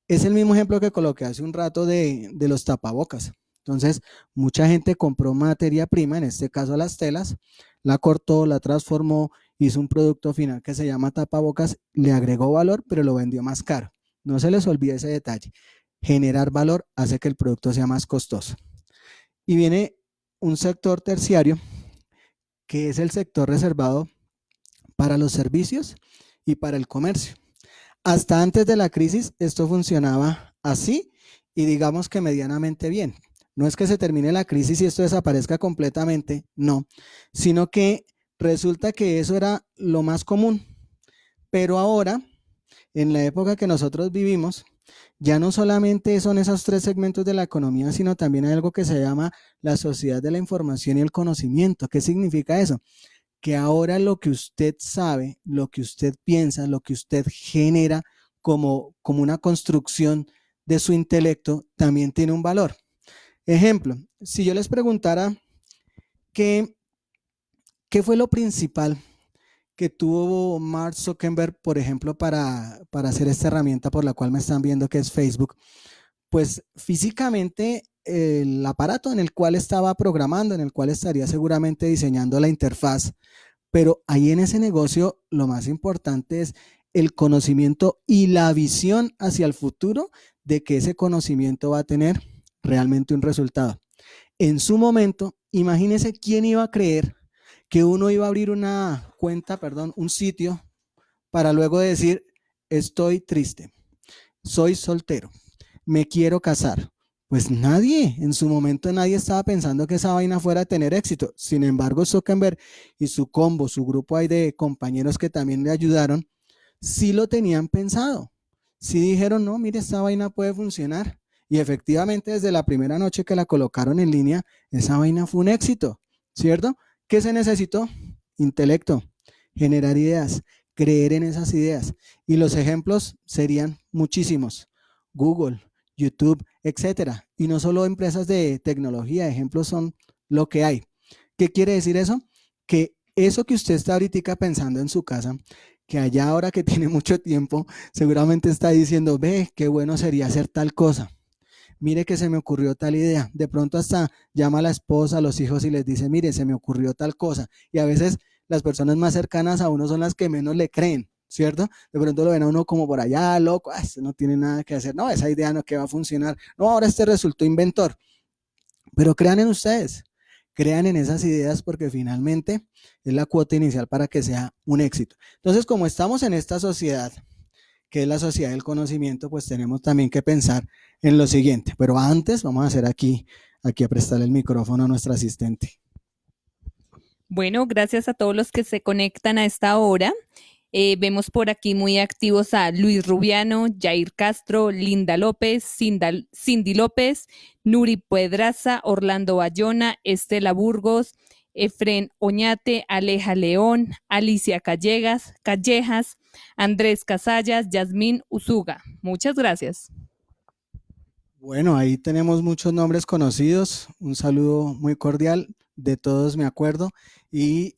es el mismo ejemplo que coloqué hace un rato de los tapabocas. Entonces, mucha gente compró materia prima, en este caso las telas, la cortó, la transformó, hizo un producto final que se llama tapabocas, le agregó valor, pero lo vendió más caro. No se les olvide ese detalle. Generar valor hace que el producto sea más costoso. Y viene un sector terciario, que es el sector reservado para los servicios y para el comercio. Hasta antes de la crisis esto funcionaba así y digamos que medianamente bien. No es que se termine la crisis y esto desaparezca completamente, no, sino que resulta que eso era lo más común. Pero ahora, en la época que nosotros vivimos, ya no solamente son esos 3 segmentos de la economía, sino también hay algo que se llama la sociedad de la información y el conocimiento. ¿Qué significa eso? Que ahora lo que usted sabe, lo que usted piensa, lo que usted genera como una construcción de su intelecto, también tiene un valor. Ejemplo, si yo les preguntara qué fue lo principal que tuvo Mark Zuckerberg, por ejemplo, para hacer esta herramienta por la cual me están viendo, que es Facebook, pues físicamente el aparato en el cual estaba programando, en el cual estaría seguramente diseñando la interfaz, pero ahí en ese negocio lo más importante es el conocimiento y la visión hacia el futuro de que ese conocimiento va a tener realmente un resultado. En su momento, imagínese quién iba a creer que uno iba a abrir una cuenta, perdón, un sitio para luego decir, estoy triste, soy soltero, me quiero casar. Pues nadie, en su momento nadie estaba pensando que esa vaina fuera a tener éxito. Sin embargo, Zuckerberg y su combo, su grupo ahí de compañeros que también le ayudaron, sí lo tenían pensado. Sí dijeron, no, mire, esta vaina puede funcionar. Y efectivamente, desde la primera noche que la colocaron en línea, esa vaina fue un éxito, ¿cierto? ¿Qué se necesitó? Intelecto, generar ideas, creer en esas ideas. Y los ejemplos serían muchísimos. Google, YouTube, etcétera. Y no solo empresas de tecnología, ejemplos son lo que hay. ¿Qué quiere decir eso? Que eso que usted está ahorita pensando en su casa, que allá ahora que tiene mucho tiempo, seguramente está diciendo, ve, qué bueno sería hacer tal cosa. Mire que se me ocurrió tal idea. De pronto hasta llama a la esposa, a los hijos y les dice, mire, se me ocurrió tal cosa. Y a veces las personas más cercanas a uno son las que menos le creen, ¿cierto? De pronto lo ven a uno como por allá, loco, este no tiene nada que hacer. No, esa idea no que va a funcionar. No, ahora este resultó inventor. Pero crean en ustedes, crean en esas ideas porque finalmente es la cuota inicial para que sea un éxito. Entonces, como estamos en esta sociedad, que es la sociedad del conocimiento, pues tenemos también que pensar en lo siguiente. Pero antes vamos a hacer aquí a prestarle el micrófono a nuestra asistente. Bueno, gracias a todos los que se conectan a esta hora. Vemos por aquí muy activos a Luis Rubiano, Jair Castro, Linda López, Cindy López, Nuri Pedraza, Orlando Bayona, Estela Burgos, Efren Oñate, Aleja León, Alicia Callejas, Andrés Casallas, Yasmín Usuga. Muchas gracias. Bueno, ahí tenemos muchos nombres conocidos. Un saludo muy cordial. De todos me acuerdo y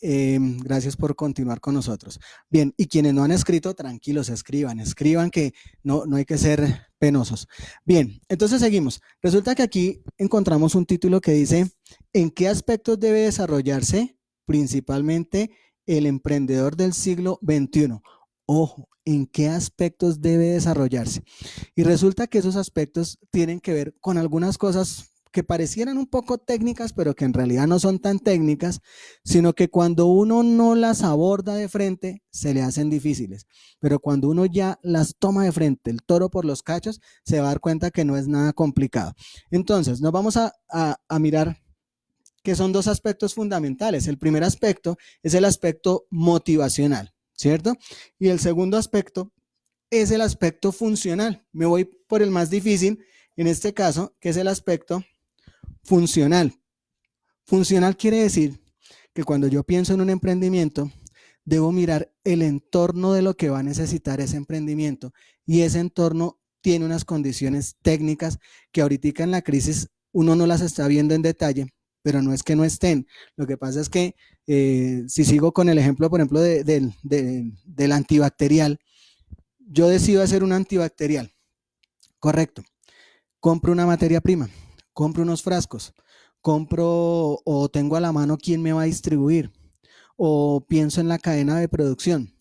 gracias por continuar con nosotros. Bien, y quienes no han escrito, tranquilos, escriban que no hay que ser penosos. Bien, entonces seguimos. Resulta que aquí encontramos un título que dice, ¿en qué aspectos debe desarrollarse principalmente el emprendedor del siglo XXI? Ojo, ¿en qué aspectos debe desarrollarse? Y resulta que esos aspectos tienen que ver con algunas cosas que parecieran un poco técnicas, pero que en realidad no son tan técnicas, sino que cuando uno no las aborda de frente, se le hacen difíciles. Pero cuando uno ya las toma de frente, el toro por los cachos, se va a dar cuenta que no es nada complicado. Entonces, nos vamos a mirar que son dos aspectos fundamentales. El primer aspecto es el aspecto motivacional, ¿cierto? Y el segundo aspecto es el aspecto funcional. Me voy por el más difícil, en este caso, que es el aspecto funcional. Funcional quiere decir que cuando yo pienso en un emprendimiento, debo mirar el entorno de lo que va a necesitar ese emprendimiento y ese entorno tiene unas condiciones técnicas que ahorita en la crisis uno no las está viendo en detalle, pero no es que no estén. Lo que pasa es que si sigo con el ejemplo, por ejemplo, del antibacterial, yo decido hacer un antibacterial, correcto. Compro una materia prima, compro unos frascos, compro o tengo a la mano quién me va a distribuir, o pienso en la cadena de producción.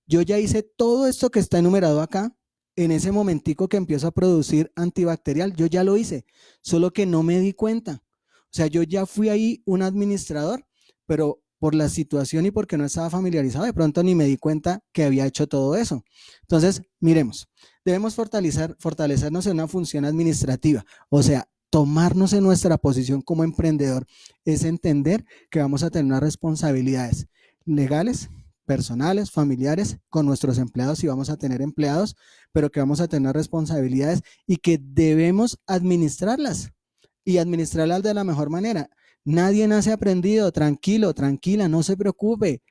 Yo ya hice todo esto que está enumerado acá, en ese momentico que empiezo a producir antibacterial, yo ya lo hice, solo que no me di cuenta. O sea, yo ya fui ahí un administrador, pero por la situación y porque no estaba familiarizado, de pronto ni me di cuenta que había hecho todo eso. Entonces, miremos, debemos fortalecernos en una función administrativa, o sea, tomarnos en nuestra posición como emprendedor es entender que vamos a tener unas responsabilidades legales, personales, familiares, con nuestros empleados si vamos a tener empleados, pero que vamos a tener responsabilidades y que debemos administrarlas y administrarlas de la mejor manera. Nadie nace aprendido, tranquilo, tranquila, no se preocupe.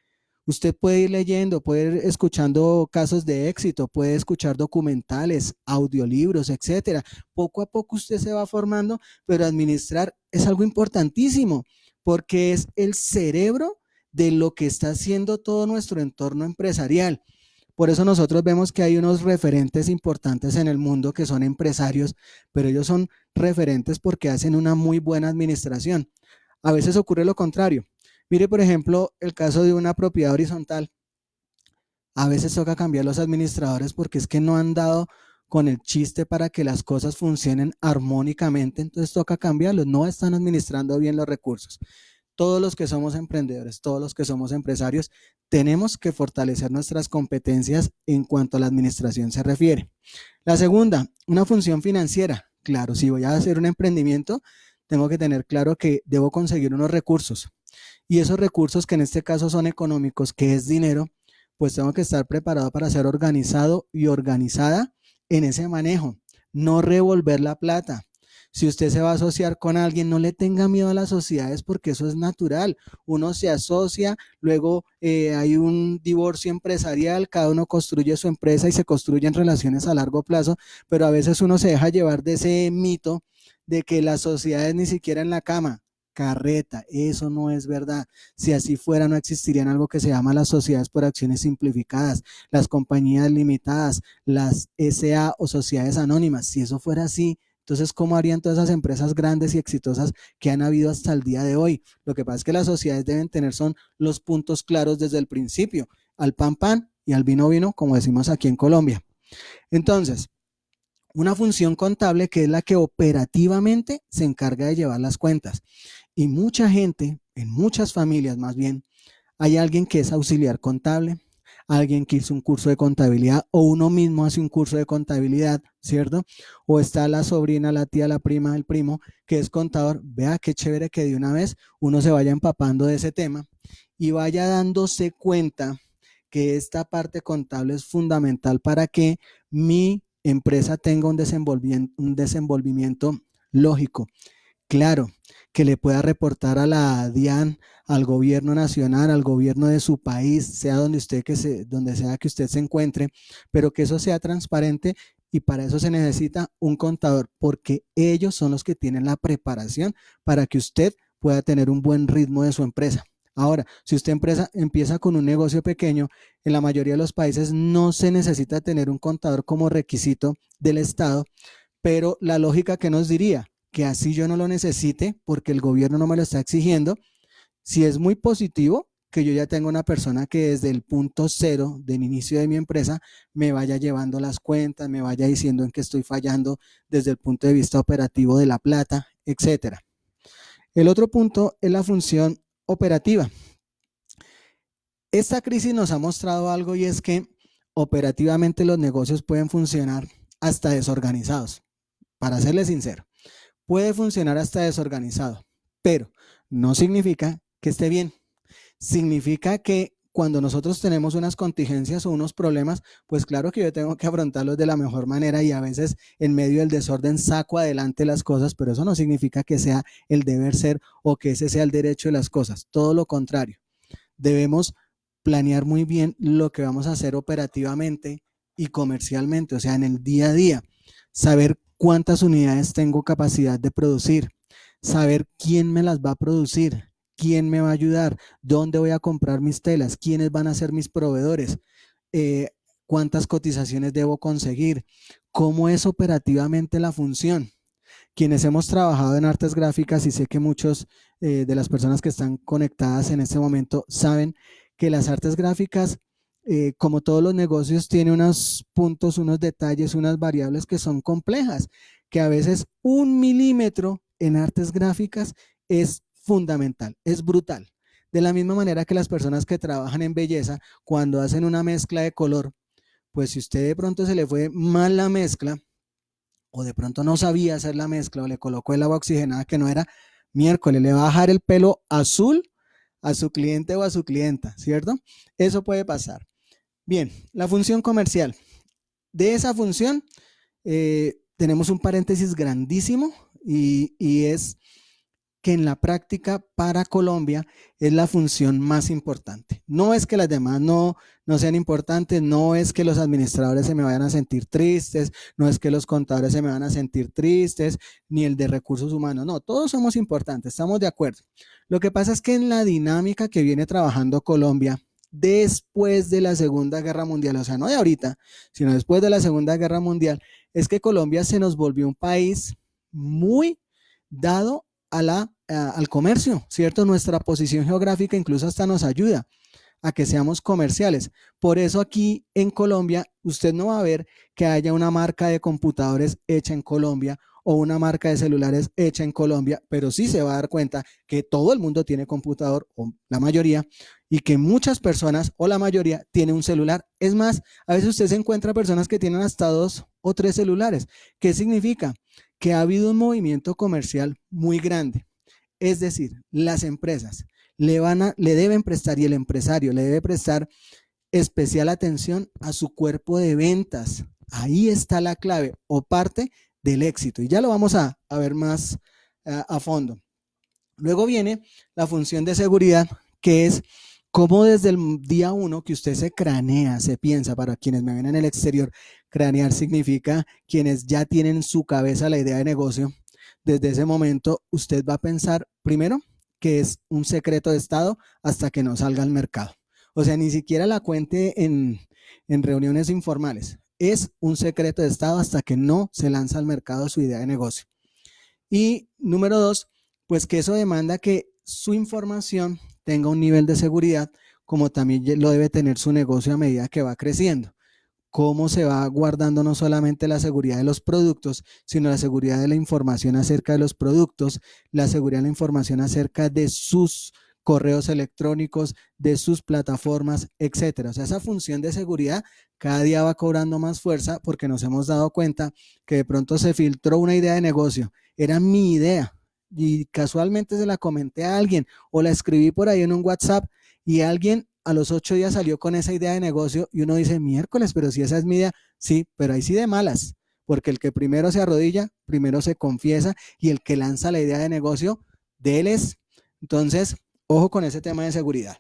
Usted puede ir leyendo, puede ir escuchando casos de éxito, puede escuchar documentales, audiolibros, etcétera. Poco a poco usted se va formando, pero administrar es algo importantísimo porque es el cerebro de lo que está haciendo todo nuestro entorno empresarial. Por eso nosotros vemos que hay unos referentes importantes en el mundo que son empresarios, pero ellos son referentes porque hacen una muy buena administración. A veces ocurre lo contrario. Mire, por ejemplo, el caso de una propiedad horizontal. A veces toca cambiar los administradores porque es que no han dado con el chiste para que las cosas funcionen armónicamente, entonces toca cambiarlos, no están administrando bien los recursos. todos los que somos emprendedores, todos los que somos empresarios, tenemos que fortalecer nuestras competencias en cuanto a la administración se refiere. La segunda, una función financiera. Claro, si voy a hacer un emprendimiento, tengo que tener claro que debo conseguir unos recursos. Y esos recursos, que en este caso son económicos, que es dinero, pues tengo que estar preparado para ser organizado y organizada en ese manejo. No revolver la plata. Si usted se va a asociar con alguien, no le tenga miedo a las sociedades, porque eso es natural. Uno se asocia, luego hay un divorcio empresarial, cada uno construye su empresa y se construyen relaciones a largo plazo, pero a veces uno se deja llevar de ese mito de que las sociedades ni siquiera en la cama. Carreta, eso no es verdad. Si así fuera, no existirían algo que se llama las sociedades por acciones simplificadas, las compañías limitadas, las SA o sociedades anónimas. Si eso fuera así, entonces, ¿cómo harían todas esas empresas grandes y exitosas que han habido hasta el día de hoy? Lo que pasa es que las sociedades deben tener son los puntos claros desde el principio, al pan pan y al vino vino, como decimos aquí en Colombia. Entonces, una función contable que es la que operativamente se encarga de llevar las cuentas. Y mucha gente, en muchas familias más bien, hay alguien que es auxiliar contable, alguien que hizo un curso de contabilidad o uno mismo hace un curso de contabilidad, ¿cierto? O está la sobrina, la tía, la prima, el primo, que es contador. Vea qué chévere que de una vez uno se vaya empapando de ese tema y vaya dándose cuenta que esta parte contable es fundamental para que mi empresa tenga un desenvolvimiento lógico, claro, que le pueda reportar a la DIAN, al gobierno nacional, al gobierno de su país, sea donde sea que usted se encuentre, pero que eso sea transparente, y para eso se necesita un contador, porque ellos son los que tienen la preparación para que usted pueda tener un buen ritmo de su empresa. Ahora, si usted empieza con un negocio pequeño, en la mayoría de los países no se necesita tener un contador como requisito del Estado, pero la lógica que nos diría que así yo no lo necesite porque el gobierno no me lo está exigiendo, si es muy positivo que yo ya tenga una persona que desde el punto cero del inicio de mi empresa me vaya llevando las cuentas, me vaya diciendo en qué estoy fallando desde el punto de vista operativo de la plata, etcétera. El otro punto es la función operativa. Esta crisis nos ha mostrado algo, y es que operativamente los negocios pueden funcionar hasta desorganizados. Para serles sincero, puede funcionar hasta desorganizado, pero no significa que esté bien. Significa que cuando nosotros tenemos unas contingencias o unos problemas, pues claro que yo tengo que afrontarlos de la mejor manera, y a veces en medio del desorden saco adelante las cosas, pero eso no significa que sea el deber ser o que ese sea el derecho de las cosas. Todo lo contrario, debemos planear muy bien lo que vamos a hacer operativamente y comercialmente, o sea, en el día a día, saber cuántas unidades tengo capacidad de producir, saber quién me las va a producir, quién me va a ayudar, dónde voy a comprar mis telas, quiénes van a ser mis proveedores, cuántas cotizaciones debo conseguir, cómo es operativamente la función. Quienes hemos trabajado en artes gráficas, y sé que muchos de las personas que están conectadas en este momento saben que las artes gráficas, como todos los negocios, tiene unos puntos, unos detalles, unas variables que son complejas, que a veces 1 milímetro en artes gráficas es fundamental, es brutal. De la misma manera que las personas que trabajan en belleza, cuando hacen una mezcla de color, pues si usted de pronto se le fue mal la mezcla, o de pronto no sabía hacer la mezcla, o le colocó el agua oxigenada que no era, miércoles le va a bajar el pelo azul a su cliente o a su clienta, ¿cierto? Eso puede pasar. Bien, la función comercial. De esa función tenemos un paréntesis grandísimo, y es que en la práctica para Colombia es la función más importante. No es que las demás no sean importantes, no es que los administradores se me vayan a sentir tristes, no es que los contadores se me van a sentir tristes, ni el de recursos humanos, no, todos somos importantes, estamos de acuerdo. Lo que pasa es que en la dinámica que viene trabajando Colombia después de la Segunda Guerra Mundial, o sea, no de ahorita, sino después de la Segunda Guerra Mundial, es que Colombia se nos volvió un país muy dado al comercio, ¿cierto? Nuestra posición geográfica incluso hasta nos ayuda a que seamos comerciales. Por eso aquí en Colombia usted no va a ver que haya una marca de computadores hecha en Colombia, o una marca de celulares hecha en Colombia, pero sí se va a dar cuenta que todo el mundo tiene computador, o la mayoría, y que muchas personas, o la mayoría, tiene un celular. Es más, a veces usted se encuentra personas que tienen hasta 2 o 3 celulares. ¿Qué significa? Que ha habido un movimiento comercial muy grande. Es decir, las empresas le deben prestar, y el empresario le debe prestar especial atención a su cuerpo de ventas. Ahí está la clave o parte del éxito. Y ya lo vamos a ver más a fondo. Luego viene la función de seguridad, que es cómo desde el día 1 que usted se cranea, se piensa, para quienes me ven en el exterior, cranear significa quienes ya tienen en su cabeza la idea de negocio. Desde ese momento usted va a pensar primero que es un secreto de Estado hasta que no salga al mercado. O sea, ni siquiera la cuente en reuniones informales. Es un secreto de Estado hasta que no se lanza al mercado su idea de negocio. Y número 2, pues que eso demanda que su información tenga un nivel de seguridad, como también lo debe tener su negocio a medida que va creciendo. Cómo se va guardando no solamente la seguridad de los productos, sino la seguridad de la información acerca de los productos, la seguridad de la información acerca de sus correos electrónicos, de sus plataformas, etcétera. O sea, esa función de seguridad cada día va cobrando más fuerza porque nos hemos dado cuenta que de pronto se filtró una idea de negocio. Era mi idea y casualmente se la comenté a alguien o la escribí por ahí en un WhatsApp y alguien a los 8 días salió con esa idea de negocio y uno dice, miércoles, pero si esa es mi idea, sí, pero ahí sí de malas, porque el que primero se arrodilla, primero se confiesa y el que lanza la idea de negocio, de él es. Entonces, ojo con ese tema de seguridad.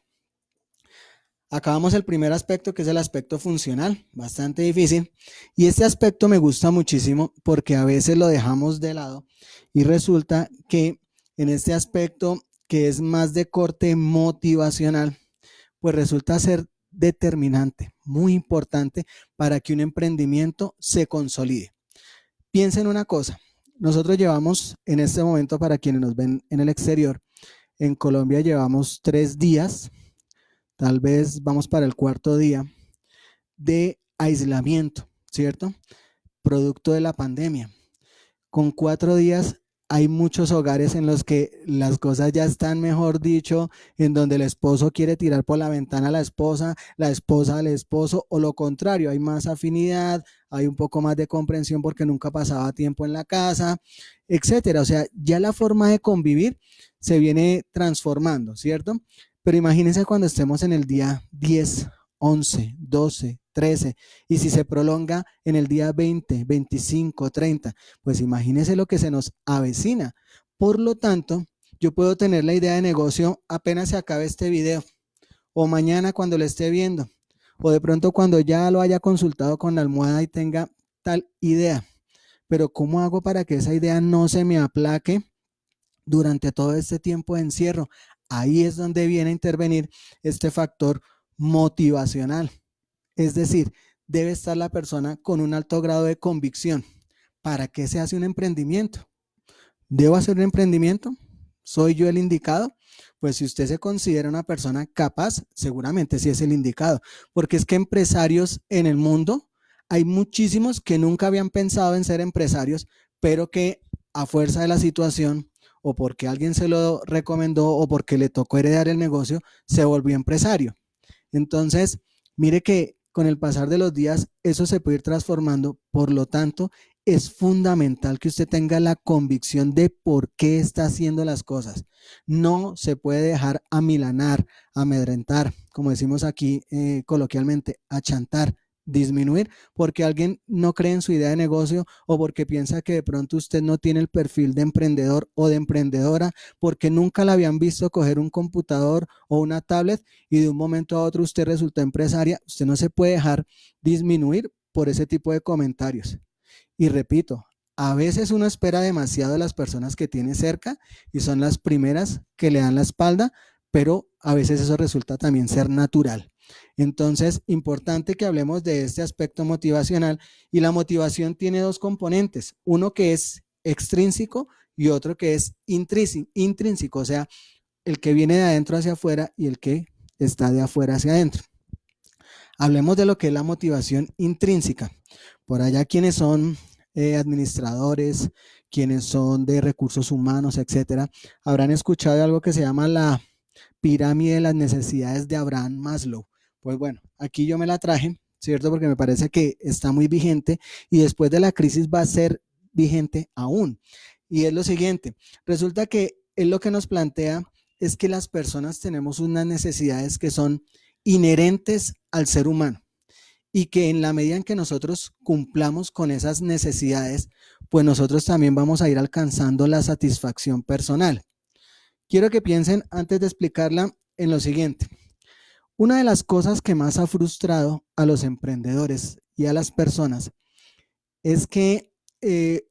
Acabamos el primer aspecto, que es el aspecto funcional, bastante difícil, y este aspecto me gusta muchísimo porque a veces lo dejamos de lado y resulta que en este aspecto que es más de corte motivacional, pues resulta ser determinante, muy importante para que un emprendimiento se consolide. Piensen una cosa, nosotros llevamos en este momento, para quienes nos ven en el exterior, en Colombia llevamos 3 días, tal vez vamos para el 4.º día de aislamiento, ¿cierto? Producto de la pandemia. Con 4 días hay muchos hogares en los que las cosas ya están, mejor dicho, en donde el esposo quiere tirar por la ventana a la esposa al esposo, o lo contrario, hay más afinidad, hay un poco más de comprensión porque nunca pasaba tiempo en la casa, etcétera. O sea, ya la forma de convivir se viene transformando, ¿cierto? Pero imagínense cuando estemos en el día 10, 11, 12, 13, y si se prolonga en el día 20, 25, 30, pues imagínense lo que se nos avecina. Por lo tanto, yo puedo tener la idea de negocio apenas se acabe este video, o mañana cuando lo esté viendo, o de pronto cuando ya lo haya consultado con la almohada y tenga tal idea. Pero ¿cómo hago para que esa idea no se me aplaque durante todo este tiempo de encierro? Ahí es donde viene a intervenir este factor motivacional. Es decir, debe estar la persona con un alto grado de convicción. ¿Para qué se hace un emprendimiento? ¿Debo hacer un emprendimiento? ¿Soy yo el indicado? Pues si usted se considera una persona capaz, seguramente sí es el indicado, porque es que empresarios en el mundo hay muchísimos que nunca habían pensado en ser empresarios, pero que a fuerza de la situación, o porque alguien se lo recomendó, o porque le tocó heredar el negocio, se volvió empresario. Entonces, mire que con el pasar de los días eso se puede ir transformando. Por lo tanto, es fundamental que usted tenga la convicción de por qué está haciendo las cosas. No se puede dejar amilanar, amedrentar, como decimos aquí coloquialmente, achantar, disminuir, porque alguien no cree en su idea de negocio, o porque piensa que de pronto usted no tiene el perfil de emprendedor o de emprendedora, porque nunca la habían visto coger un computador o una tablet y de un momento a otro usted resultó empresaria. Usted no se puede dejar disminuir por ese tipo de comentarios. Y repito, a veces uno espera demasiado de las personas que tiene cerca y son las primeras que le dan la espalda, pero a veces eso resulta también ser natural. Entonces, importante que hablemos de este aspecto motivacional, y la motivación tiene 2 componentes, uno que es extrínseco y otro que es intrínseco, o sea, el que viene de adentro hacia afuera y el que está de afuera hacia adentro. Hablemos de lo que es la motivación intrínseca. Por allá quienes son administradores, quienes son de recursos humanos, etcétera, habrán escuchado de algo que se llama la pirámide de las necesidades de Abraham Maslow. Pues bueno, aquí yo me la traje, ¿cierto? Porque me parece que está muy vigente y después de la crisis va a ser vigente aún. Y es lo siguiente, resulta que él lo que nos plantea es que las personas tenemos unas necesidades que son inherentes al ser humano y que en la medida en que nosotros cumplamos con esas necesidades, pues nosotros también vamos a ir alcanzando la satisfacción personal. Quiero que piensen antes de explicarla en lo siguiente. Una de las cosas que más ha frustrado a los emprendedores y a las personas es que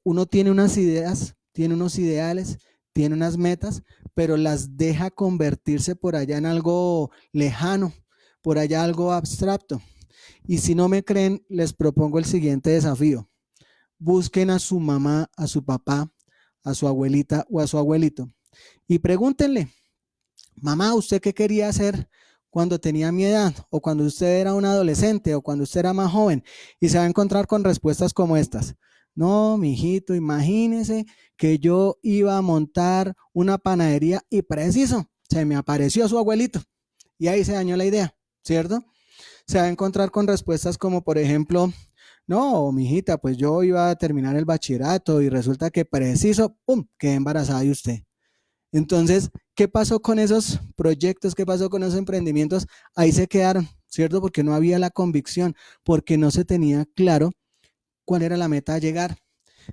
uno tiene unas ideas, tiene unos ideales, tiene unas metas, pero las deja convertirse por allá en algo lejano, por allá algo abstracto. Y si no me creen, les propongo el siguiente desafío. Busquen a su mamá, a su papá, a su abuelita o a su abuelito y pregúntenle, mamá, ¿usted qué quería hacer cuando tenía mi edad? O cuando usted era un adolescente o cuando usted era más joven. Y se va a encontrar con respuestas como estas. No, mijito, imagínese que yo iba a montar una panadería y preciso, se me apareció su abuelito. Y ahí se dañó la idea, ¿cierto? Se va a encontrar con respuestas como, por ejemplo, no, mijita, pues yo iba a terminar el bachillerato y resulta que preciso, ¡pum!, quedé embarazada de usted. Entonces, ¿qué pasó con esos proyectos? ¿Qué pasó con esos emprendimientos? Ahí se quedaron, ¿cierto? Porque no había la convicción, porque no se tenía claro cuál era la meta a llegar.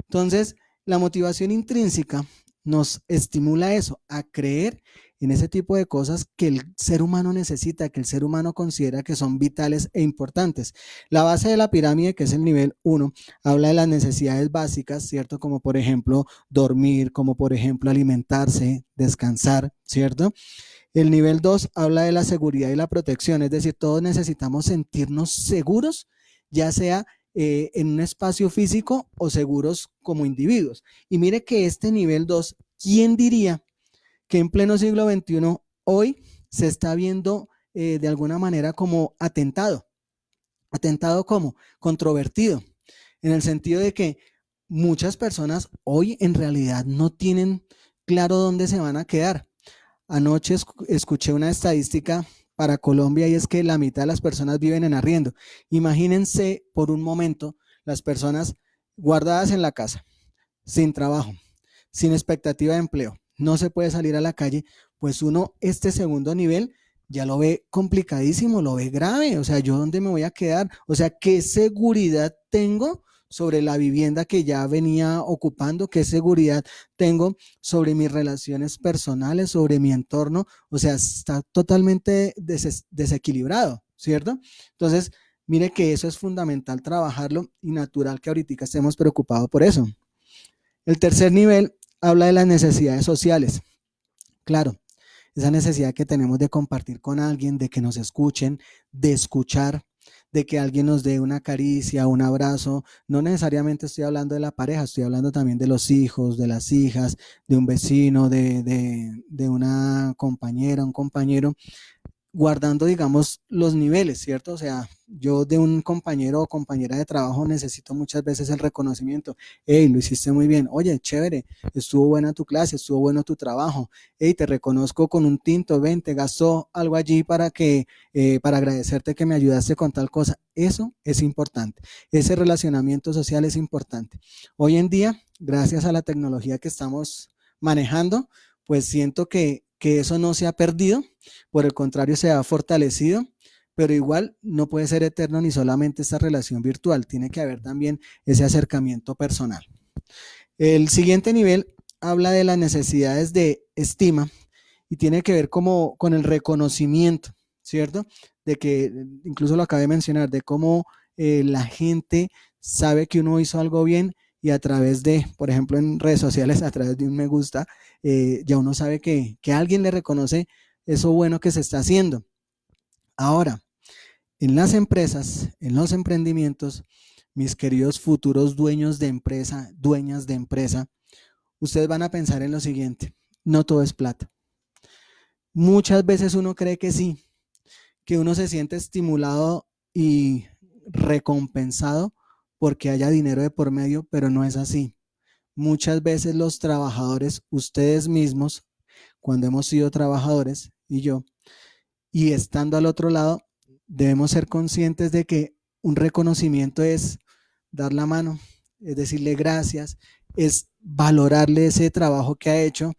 Entonces, la motivación intrínseca nos estimula eso, a creer en ese tipo de cosas que el ser humano necesita, que el ser humano considera que son vitales e importantes. La base de la pirámide, que es el nivel 1, habla de las necesidades básicas, ¿cierto? Como por ejemplo dormir, como por ejemplo alimentarse, descansar, ¿cierto? El nivel 2 habla de la seguridad y la protección, es decir, todos necesitamos sentirnos seguros, ya sea en un espacio físico o seguros como individuos. Y mire que este nivel 2, ¿quién diría que en pleno siglo XXI hoy se está viendo de alguna manera como atentado? ¿Atentado como? Controvertido, en el sentido de que muchas personas hoy en realidad no tienen claro dónde se van a quedar. Anoche escuché una estadística para Colombia y es que la mitad de las personas viven en arriendo. Imagínense por un momento las personas guardadas en la casa, sin trabajo, sin expectativa de empleo, no se puede salir a la calle, pues uno este segundo nivel ya lo ve complicadísimo, lo ve grave, o sea, ¿yo dónde me voy a quedar? O sea, ¿qué seguridad tengo sobre la vivienda que ya venía ocupando? ¿Qué seguridad tengo sobre mis relaciones personales, sobre mi entorno? O sea, está totalmente desequilibrado, ¿cierto? Entonces, mire que eso es fundamental trabajarlo y natural que ahorita estemos preocupados por eso. El tercer nivel habla de las necesidades sociales. Claro, esa necesidad que tenemos de compartir con alguien, de que nos escuchen, de escuchar, de que alguien nos dé una caricia, un abrazo. No necesariamente estoy hablando de la pareja, estoy hablando también de los hijos, de las hijas, de un vecino, de una compañera, un compañero, guardando, digamos, los niveles, ¿cierto? O sea, yo de un compañero o compañera de trabajo necesito muchas veces el reconocimiento. Hey, lo hiciste muy bien. Oye, chévere, estuvo buena tu clase, estuvo bueno tu trabajo. Hey, te reconozco con un tinto, ven, te gastó algo allí para agradecerte que me ayudaste con tal cosa. Eso es importante. Ese relacionamiento social es importante. Hoy en día, gracias a la tecnología que estamos manejando, pues siento que eso no se ha perdido, por el contrario se ha fortalecido, pero igual no puede ser eterno ni solamente esta relación virtual, tiene que haber también ese acercamiento personal. El siguiente nivel habla de las necesidades de estima y tiene que ver como con el reconocimiento, ¿cierto? De que, incluso lo acabé de mencionar, de cómo la gente sabe que uno hizo algo bien y a través de, por ejemplo, en redes sociales, a través de un me gusta, ya uno sabe que alguien le reconoce eso bueno que se está haciendo. Ahora, en las empresas, en los emprendimientos, mis queridos futuros dueños de empresa, dueñas de empresa, ustedes van a pensar en lo siguiente: no todo es plata. Muchas veces uno cree que sí, que uno se siente estimulado y recompensado porque haya dinero de por medio, pero no es así. muchas veces los trabajadores, ustedes mismos, cuando hemos sido trabajadores y yo, y estando al otro lado, debemos ser conscientes de que un reconocimiento es dar la mano, es decirle gracias, es valorarle ese trabajo que ha hecho.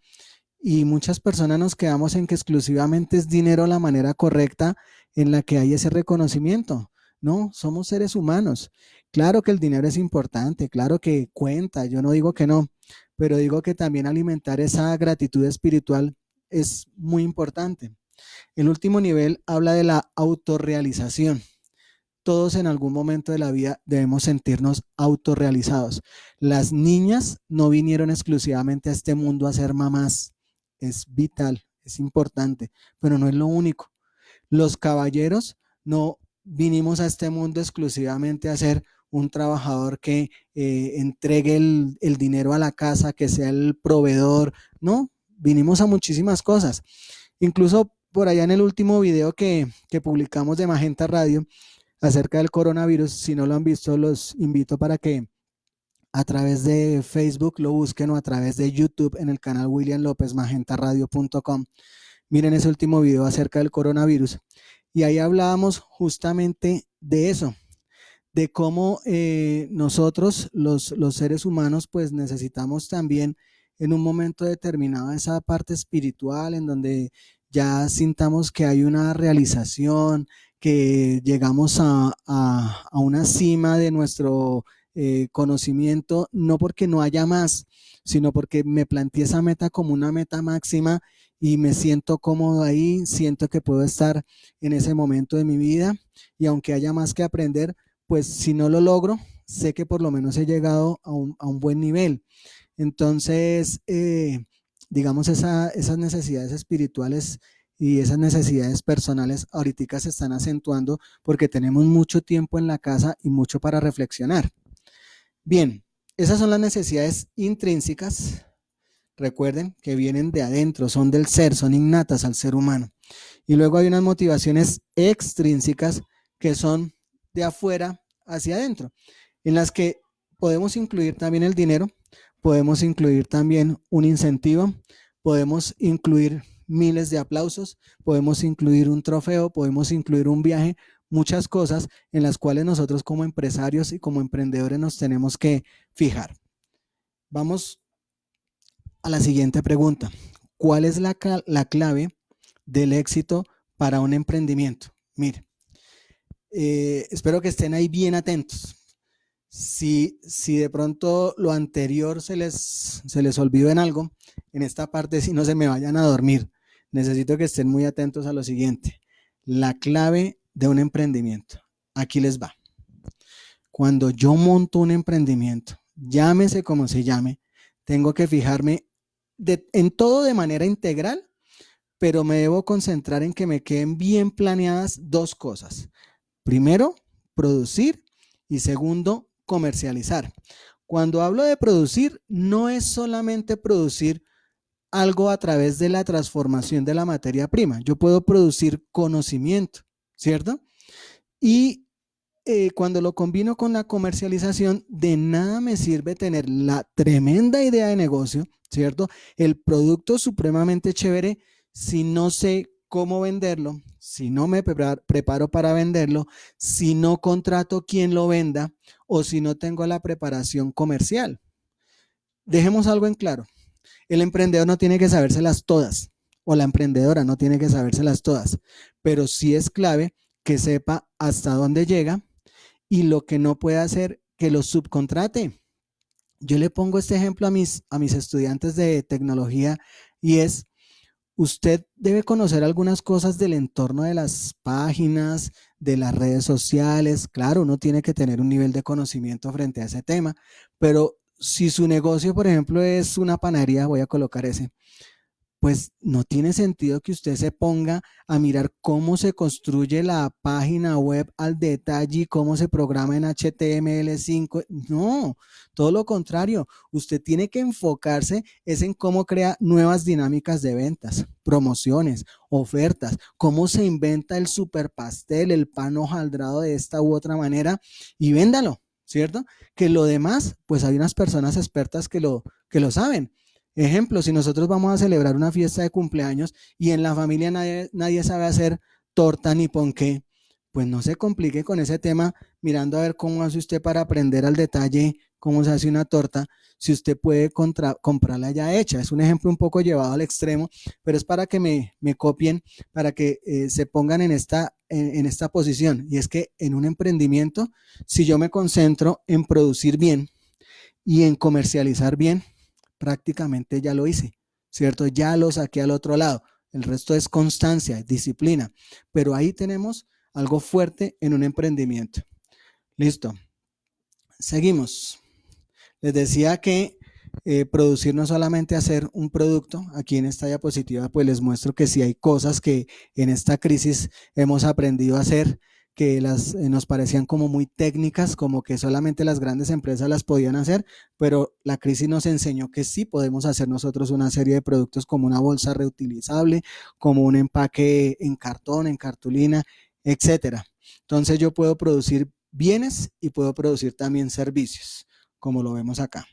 Y muchas personas nos quedamos en que exclusivamente es dinero la manera correcta en la que hay ese reconocimiento. No, somos seres humanos. Claro que el dinero es importante, claro que cuenta, yo no digo que no, pero digo que también alimentar esa gratitud espiritual es muy importante. El último nivel habla de la autorrealización. Todos en algún momento de la vida debemos sentirnos autorrealizados. Las niñas no vinieron exclusivamente a este mundo a ser mamás. Es vital, es importante, pero no es lo único. Los caballeros no vinimos a este mundo exclusivamente a ser un trabajador que entregue el dinero a la casa, que sea el proveedor. No, vinimos a muchísimas cosas. Incluso por allá en el último video que publicamos de Magenta Radio, acerca del coronavirus. Si no lo han visto, los invito para que a través de Facebook lo busquen o a través de YouTube en el canal William López, magentaradio.com. Miren ese último video acerca del coronavirus. Y ahí hablábamos justamente de eso, de cómo nosotros, los seres humanos, pues necesitamos también en un momento determinado esa parte espiritual en donde ya sintamos que hay una realización, que llegamos a una cima de nuestro conocimiento, no porque no haya más, sino porque me planteé esa meta como una meta máxima y me siento cómodo ahí, siento que puedo estar en ese momento de mi vida y aunque haya más que aprender, pues si no lo logro, sé que por lo menos he llegado a un buen nivel. Entonces, digamos, esas necesidades espirituales y esas necesidades personales ahorita se están acentuando porque tenemos mucho tiempo en la casa y mucho para reflexionar. Bien, esas son las necesidades intrínsecas. Recuerden que vienen de adentro, son del ser, son innatas al ser humano. Y luego hay unas motivaciones extrínsecas que son de afuera hacia adentro, en las que podemos incluir también el dinero, podemos incluir también un incentivo, podemos incluir miles de aplausos, podemos incluir un trofeo, podemos incluir un viaje, muchas cosas en las cuales nosotros como empresarios y como emprendedores nos tenemos que fijar. Vamos a la siguiente pregunta. ¿Cuál es la clave del éxito para un emprendimiento? Mire, espero que estén ahí bien atentos. Si de pronto lo anterior se les olvidó en algo, en esta parte si no se me vayan a dormir. Necesito que estén muy atentos a lo siguiente. La clave de un emprendimiento. Aquí les va. Cuando yo monto un emprendimiento, llámese como se llame, tengo que fijarme en todo de manera integral, pero me debo concentrar en que me queden bien planeadas dos cosas. Primero, producir y segundo, comercializar. Cuando hablo de producir, no es solamente producir algo a través de la transformación de la materia prima. Yo puedo producir conocimiento, ¿cierto? Y cuando lo combino con la comercialización, de nada me sirve tener la tremenda idea de negocio, ¿cierto? El producto supremamente chévere si no sé cómo venderlo, si no me preparo para venderlo, si no contrato quien lo venda o si no tengo la preparación comercial. Dejemos algo en claro. El emprendedor no tiene que sabérselas todas o la emprendedora no tiene que sabérselas todas, pero sí es clave que sepa hasta dónde llega y lo que no puede hacer, que lo subcontrate. Yo le pongo este ejemplo a mis estudiantes de tecnología y es, usted debe conocer algunas cosas del entorno de las páginas, de las redes sociales. Claro, uno tiene que tener un nivel de conocimiento frente a ese tema, pero si su negocio, por ejemplo, es una panadería, voy a colocar ese, pues no tiene sentido que usted se ponga a mirar cómo se construye la página web al detalle y cómo se programa en HTML5. No, todo lo contrario. Usted tiene que enfocarse es en cómo crea nuevas dinámicas de ventas, promociones, ofertas, cómo se inventa el super pastel, el pan hojaldrado de esta u otra manera y véndalo. ¿cierto? Que lo demás, pues hay unas personas expertas que lo saben. Ejemplo, si nosotros vamos a celebrar una fiesta de cumpleaños y en la familia nadie sabe hacer torta ni ponqué, pues no se complique con ese tema mirando a ver cómo hace usted para aprender al detalle cómo se hace una torta, si usted puede comprarla ya hecha. Es un ejemplo un poco llevado al extremo, pero es para que me copien, para que se pongan en esta posición. Y es que en un emprendimiento, si yo me concentro en producir bien y en comercializar bien, prácticamente ya lo hice, ¿cierto? Ya lo saqué al otro lado. El resto es constancia, disciplina. Pero ahí tenemos algo fuerte en un emprendimiento. Listo. Seguimos. Les decía que producir no solamente hacer un producto. Aquí en esta diapositiva pues les muestro que sí hay cosas que en esta crisis hemos aprendido a hacer que nos parecían como muy técnicas, como que solamente las grandes empresas las podían hacer, pero la crisis nos enseñó que sí podemos hacer nosotros una serie de productos como una bolsa reutilizable, como un empaque en cartón, en cartulina, etcétera. Entonces yo puedo producir bienes y puedo producir también servicios, como lo vemos acá.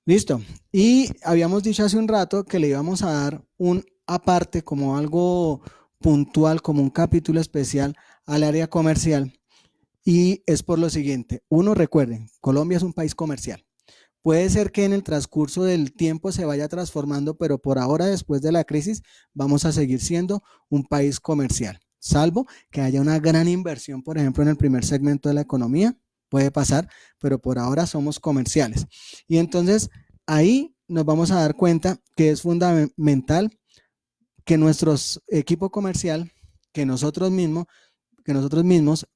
Listo. Y habíamos dicho hace un rato que le íbamos a dar un aparte, como algo puntual, como un capítulo especial al área comercial. Y es por lo siguiente. Uno, recuerden, Colombia es un país comercial. Puede ser que en el transcurso del tiempo se vaya transformando, pero por ahora, después de la crisis, vamos a seguir siendo un país comercial. Salvo que haya una gran inversión, por ejemplo, en el primer segmento de la economía, puede pasar, pero por ahora somos comerciales. Y entonces ahí nos vamos a dar cuenta que es fundamental que nuestro equipo comercial, que nosotros mismos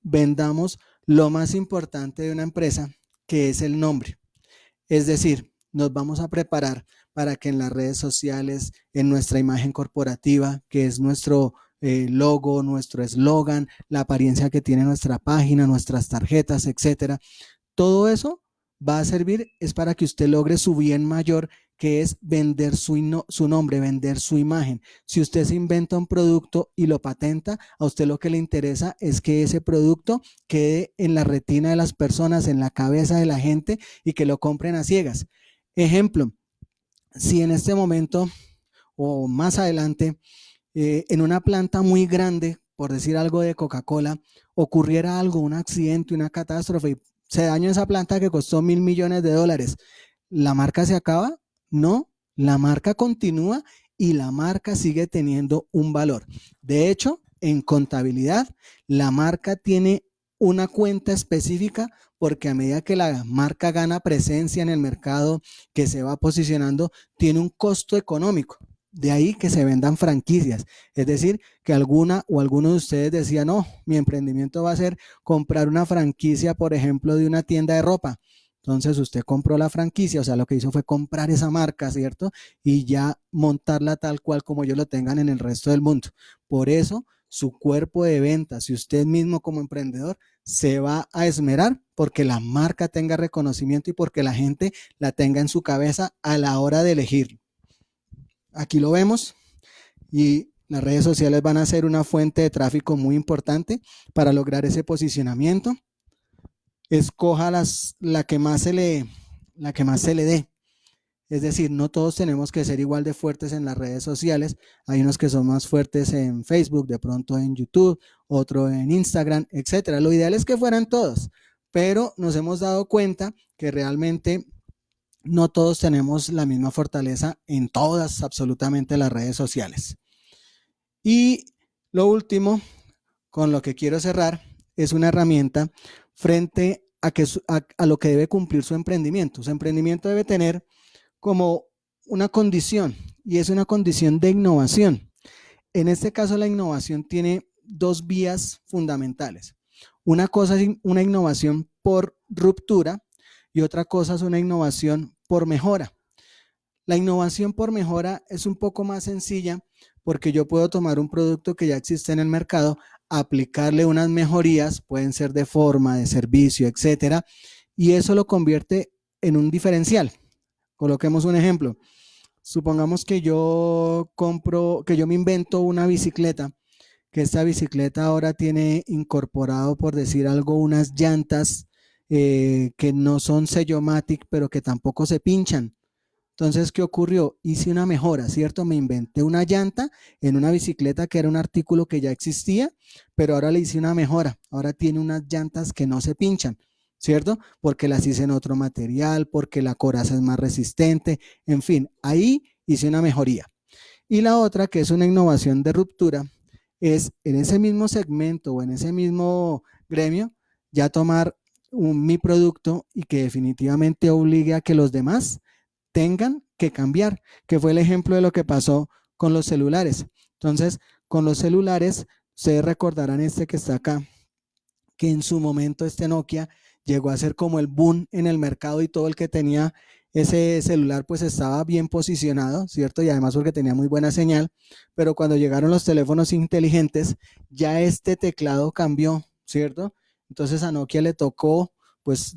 vendamos lo más importante de una empresa, que es el nombre. Es decir, nos vamos a preparar para que en las redes sociales, en nuestra imagen corporativa, que es nuestro logo, nuestro eslogan, la apariencia que tiene nuestra página, nuestras tarjetas, etcétera, todo eso va a servir es para que usted logre su bien mayor, que es vender su nombre, vender su imagen. Si usted se inventa un producto y lo patenta, a usted lo que le interesa es que ese producto quede en la retina de las personas, en la cabeza de la gente y que lo compren a ciegas. Ejemplo, si en este momento o más adelante, en una planta muy grande, por decir algo de Coca-Cola, ocurriera algo, un accidente, una catástrofe, y se dañó esa planta que costó $1.000.000.000, ¿la marca se acaba? No, la marca continúa y la marca sigue teniendo un valor. De hecho, en contabilidad, la marca tiene una cuenta específica porque a medida que la marca gana presencia en el mercado, que se va posicionando, tiene un costo económico. De ahí que se vendan franquicias. Es decir, que alguna o alguno de ustedes decía, no, mi emprendimiento va a ser comprar una franquicia, por ejemplo, de una tienda de ropa. Entonces usted compró la franquicia, o sea, lo que hizo fue comprar esa marca, ¿cierto? Y ya montarla tal cual como ellos lo tengan en el resto del mundo. Por eso, su cuerpo de ventas, si usted mismo como emprendedor se va a esmerar porque la marca tenga reconocimiento y porque la gente la tenga en su cabeza a la hora de elegir. Aquí lo vemos y las redes sociales van a ser una fuente de tráfico muy importante para lograr ese posicionamiento. Escoja la que más se le dé. Es decir, no todos tenemos que ser igual de fuertes en las redes sociales. Hay unos que son más fuertes en Facebook, de pronto en YouTube, otro en Instagram, etcétera. Lo ideal es que fueran todos, pero nos hemos dado cuenta que realmente no todos tenemos la misma fortaleza en todas absolutamente las redes sociales. Y lo último, con lo que quiero cerrar, es una herramienta frente a lo que debe cumplir su emprendimiento. Su emprendimiento debe tener como una condición, y es una condición de innovación. En este caso, la innovación tiene dos vías fundamentales. Una cosa es una innovación por ruptura y otra cosa es una innovación por mejora. La innovación por mejora es un poco más sencilla porque yo puedo tomar un producto que ya existe en el mercado, aplicarle unas mejorías, pueden ser de forma, de servicio, etcétera, y eso lo convierte en un diferencial. Coloquemos un ejemplo. Supongamos que yo me invento una bicicleta que esta bicicleta ahora tiene incorporado, por decir algo, unas llantas que no son Sellomatic, pero que tampoco se pinchan. Entonces, ¿qué ocurrió? Hice una mejora, ¿cierto? Me inventé una llanta en una bicicleta que era un artículo que ya existía, pero ahora le hice una mejora. Ahora tiene unas llantas que no se pinchan, ¿cierto? Porque las hice en otro material, porque la coraza es más resistente, en fin, ahí hice una mejoría. Y la otra, que es una innovación de ruptura, es en ese mismo segmento o en ese mismo gremio, ya tomar mi producto y que definitivamente obligue a que los demás tengan que cambiar, que fue el ejemplo de lo que pasó con los celulares. Entonces, con los celulares, ustedes recordarán este que está acá, que en su momento este Nokia llegó a ser como el boom en el mercado y todo el que tenía ese celular pues estaba bien posicionado, ¿cierto? Y además porque tenía muy buena señal, pero cuando llegaron los teléfonos inteligentes, ya este teclado cambió, ¿cierto? Entonces a Nokia le tocó pues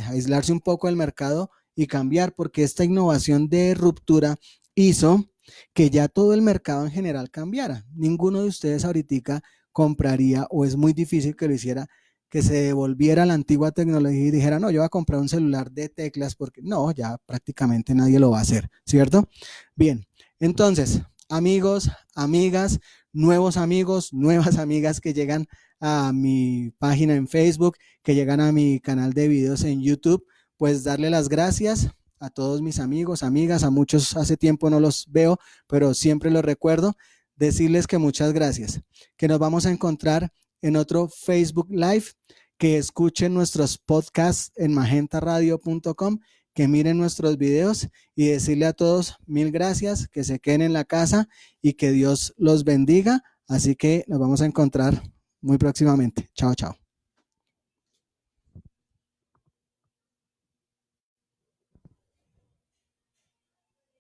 aislarse un poco del mercado y cambiar, porque esta innovación de ruptura hizo que ya todo el mercado en general cambiara. Ninguno de ustedes ahorita compraría, o es muy difícil que lo hiciera, que se devolviera a la antigua tecnología y dijera, no, yo voy a comprar un celular de teclas, porque no, ya prácticamente nadie lo va a hacer, ¿cierto? Bien, entonces, amigos, amigas, nuevos amigos, nuevas amigas que llegan a mi página en Facebook, que llegan a mi canal de videos en YouTube, pues darle las gracias a todos mis amigos, amigas, a muchos hace tiempo no los veo, pero siempre los recuerdo, decirles que muchas gracias, que nos vamos a encontrar en otro Facebook Live, que escuchen nuestros podcasts en magentaradio.com, que miren nuestros videos y decirle a todos mil gracias, que se queden en la casa y que Dios los bendiga. Así que nos vamos a encontrar muy próximamente. Chao, chao.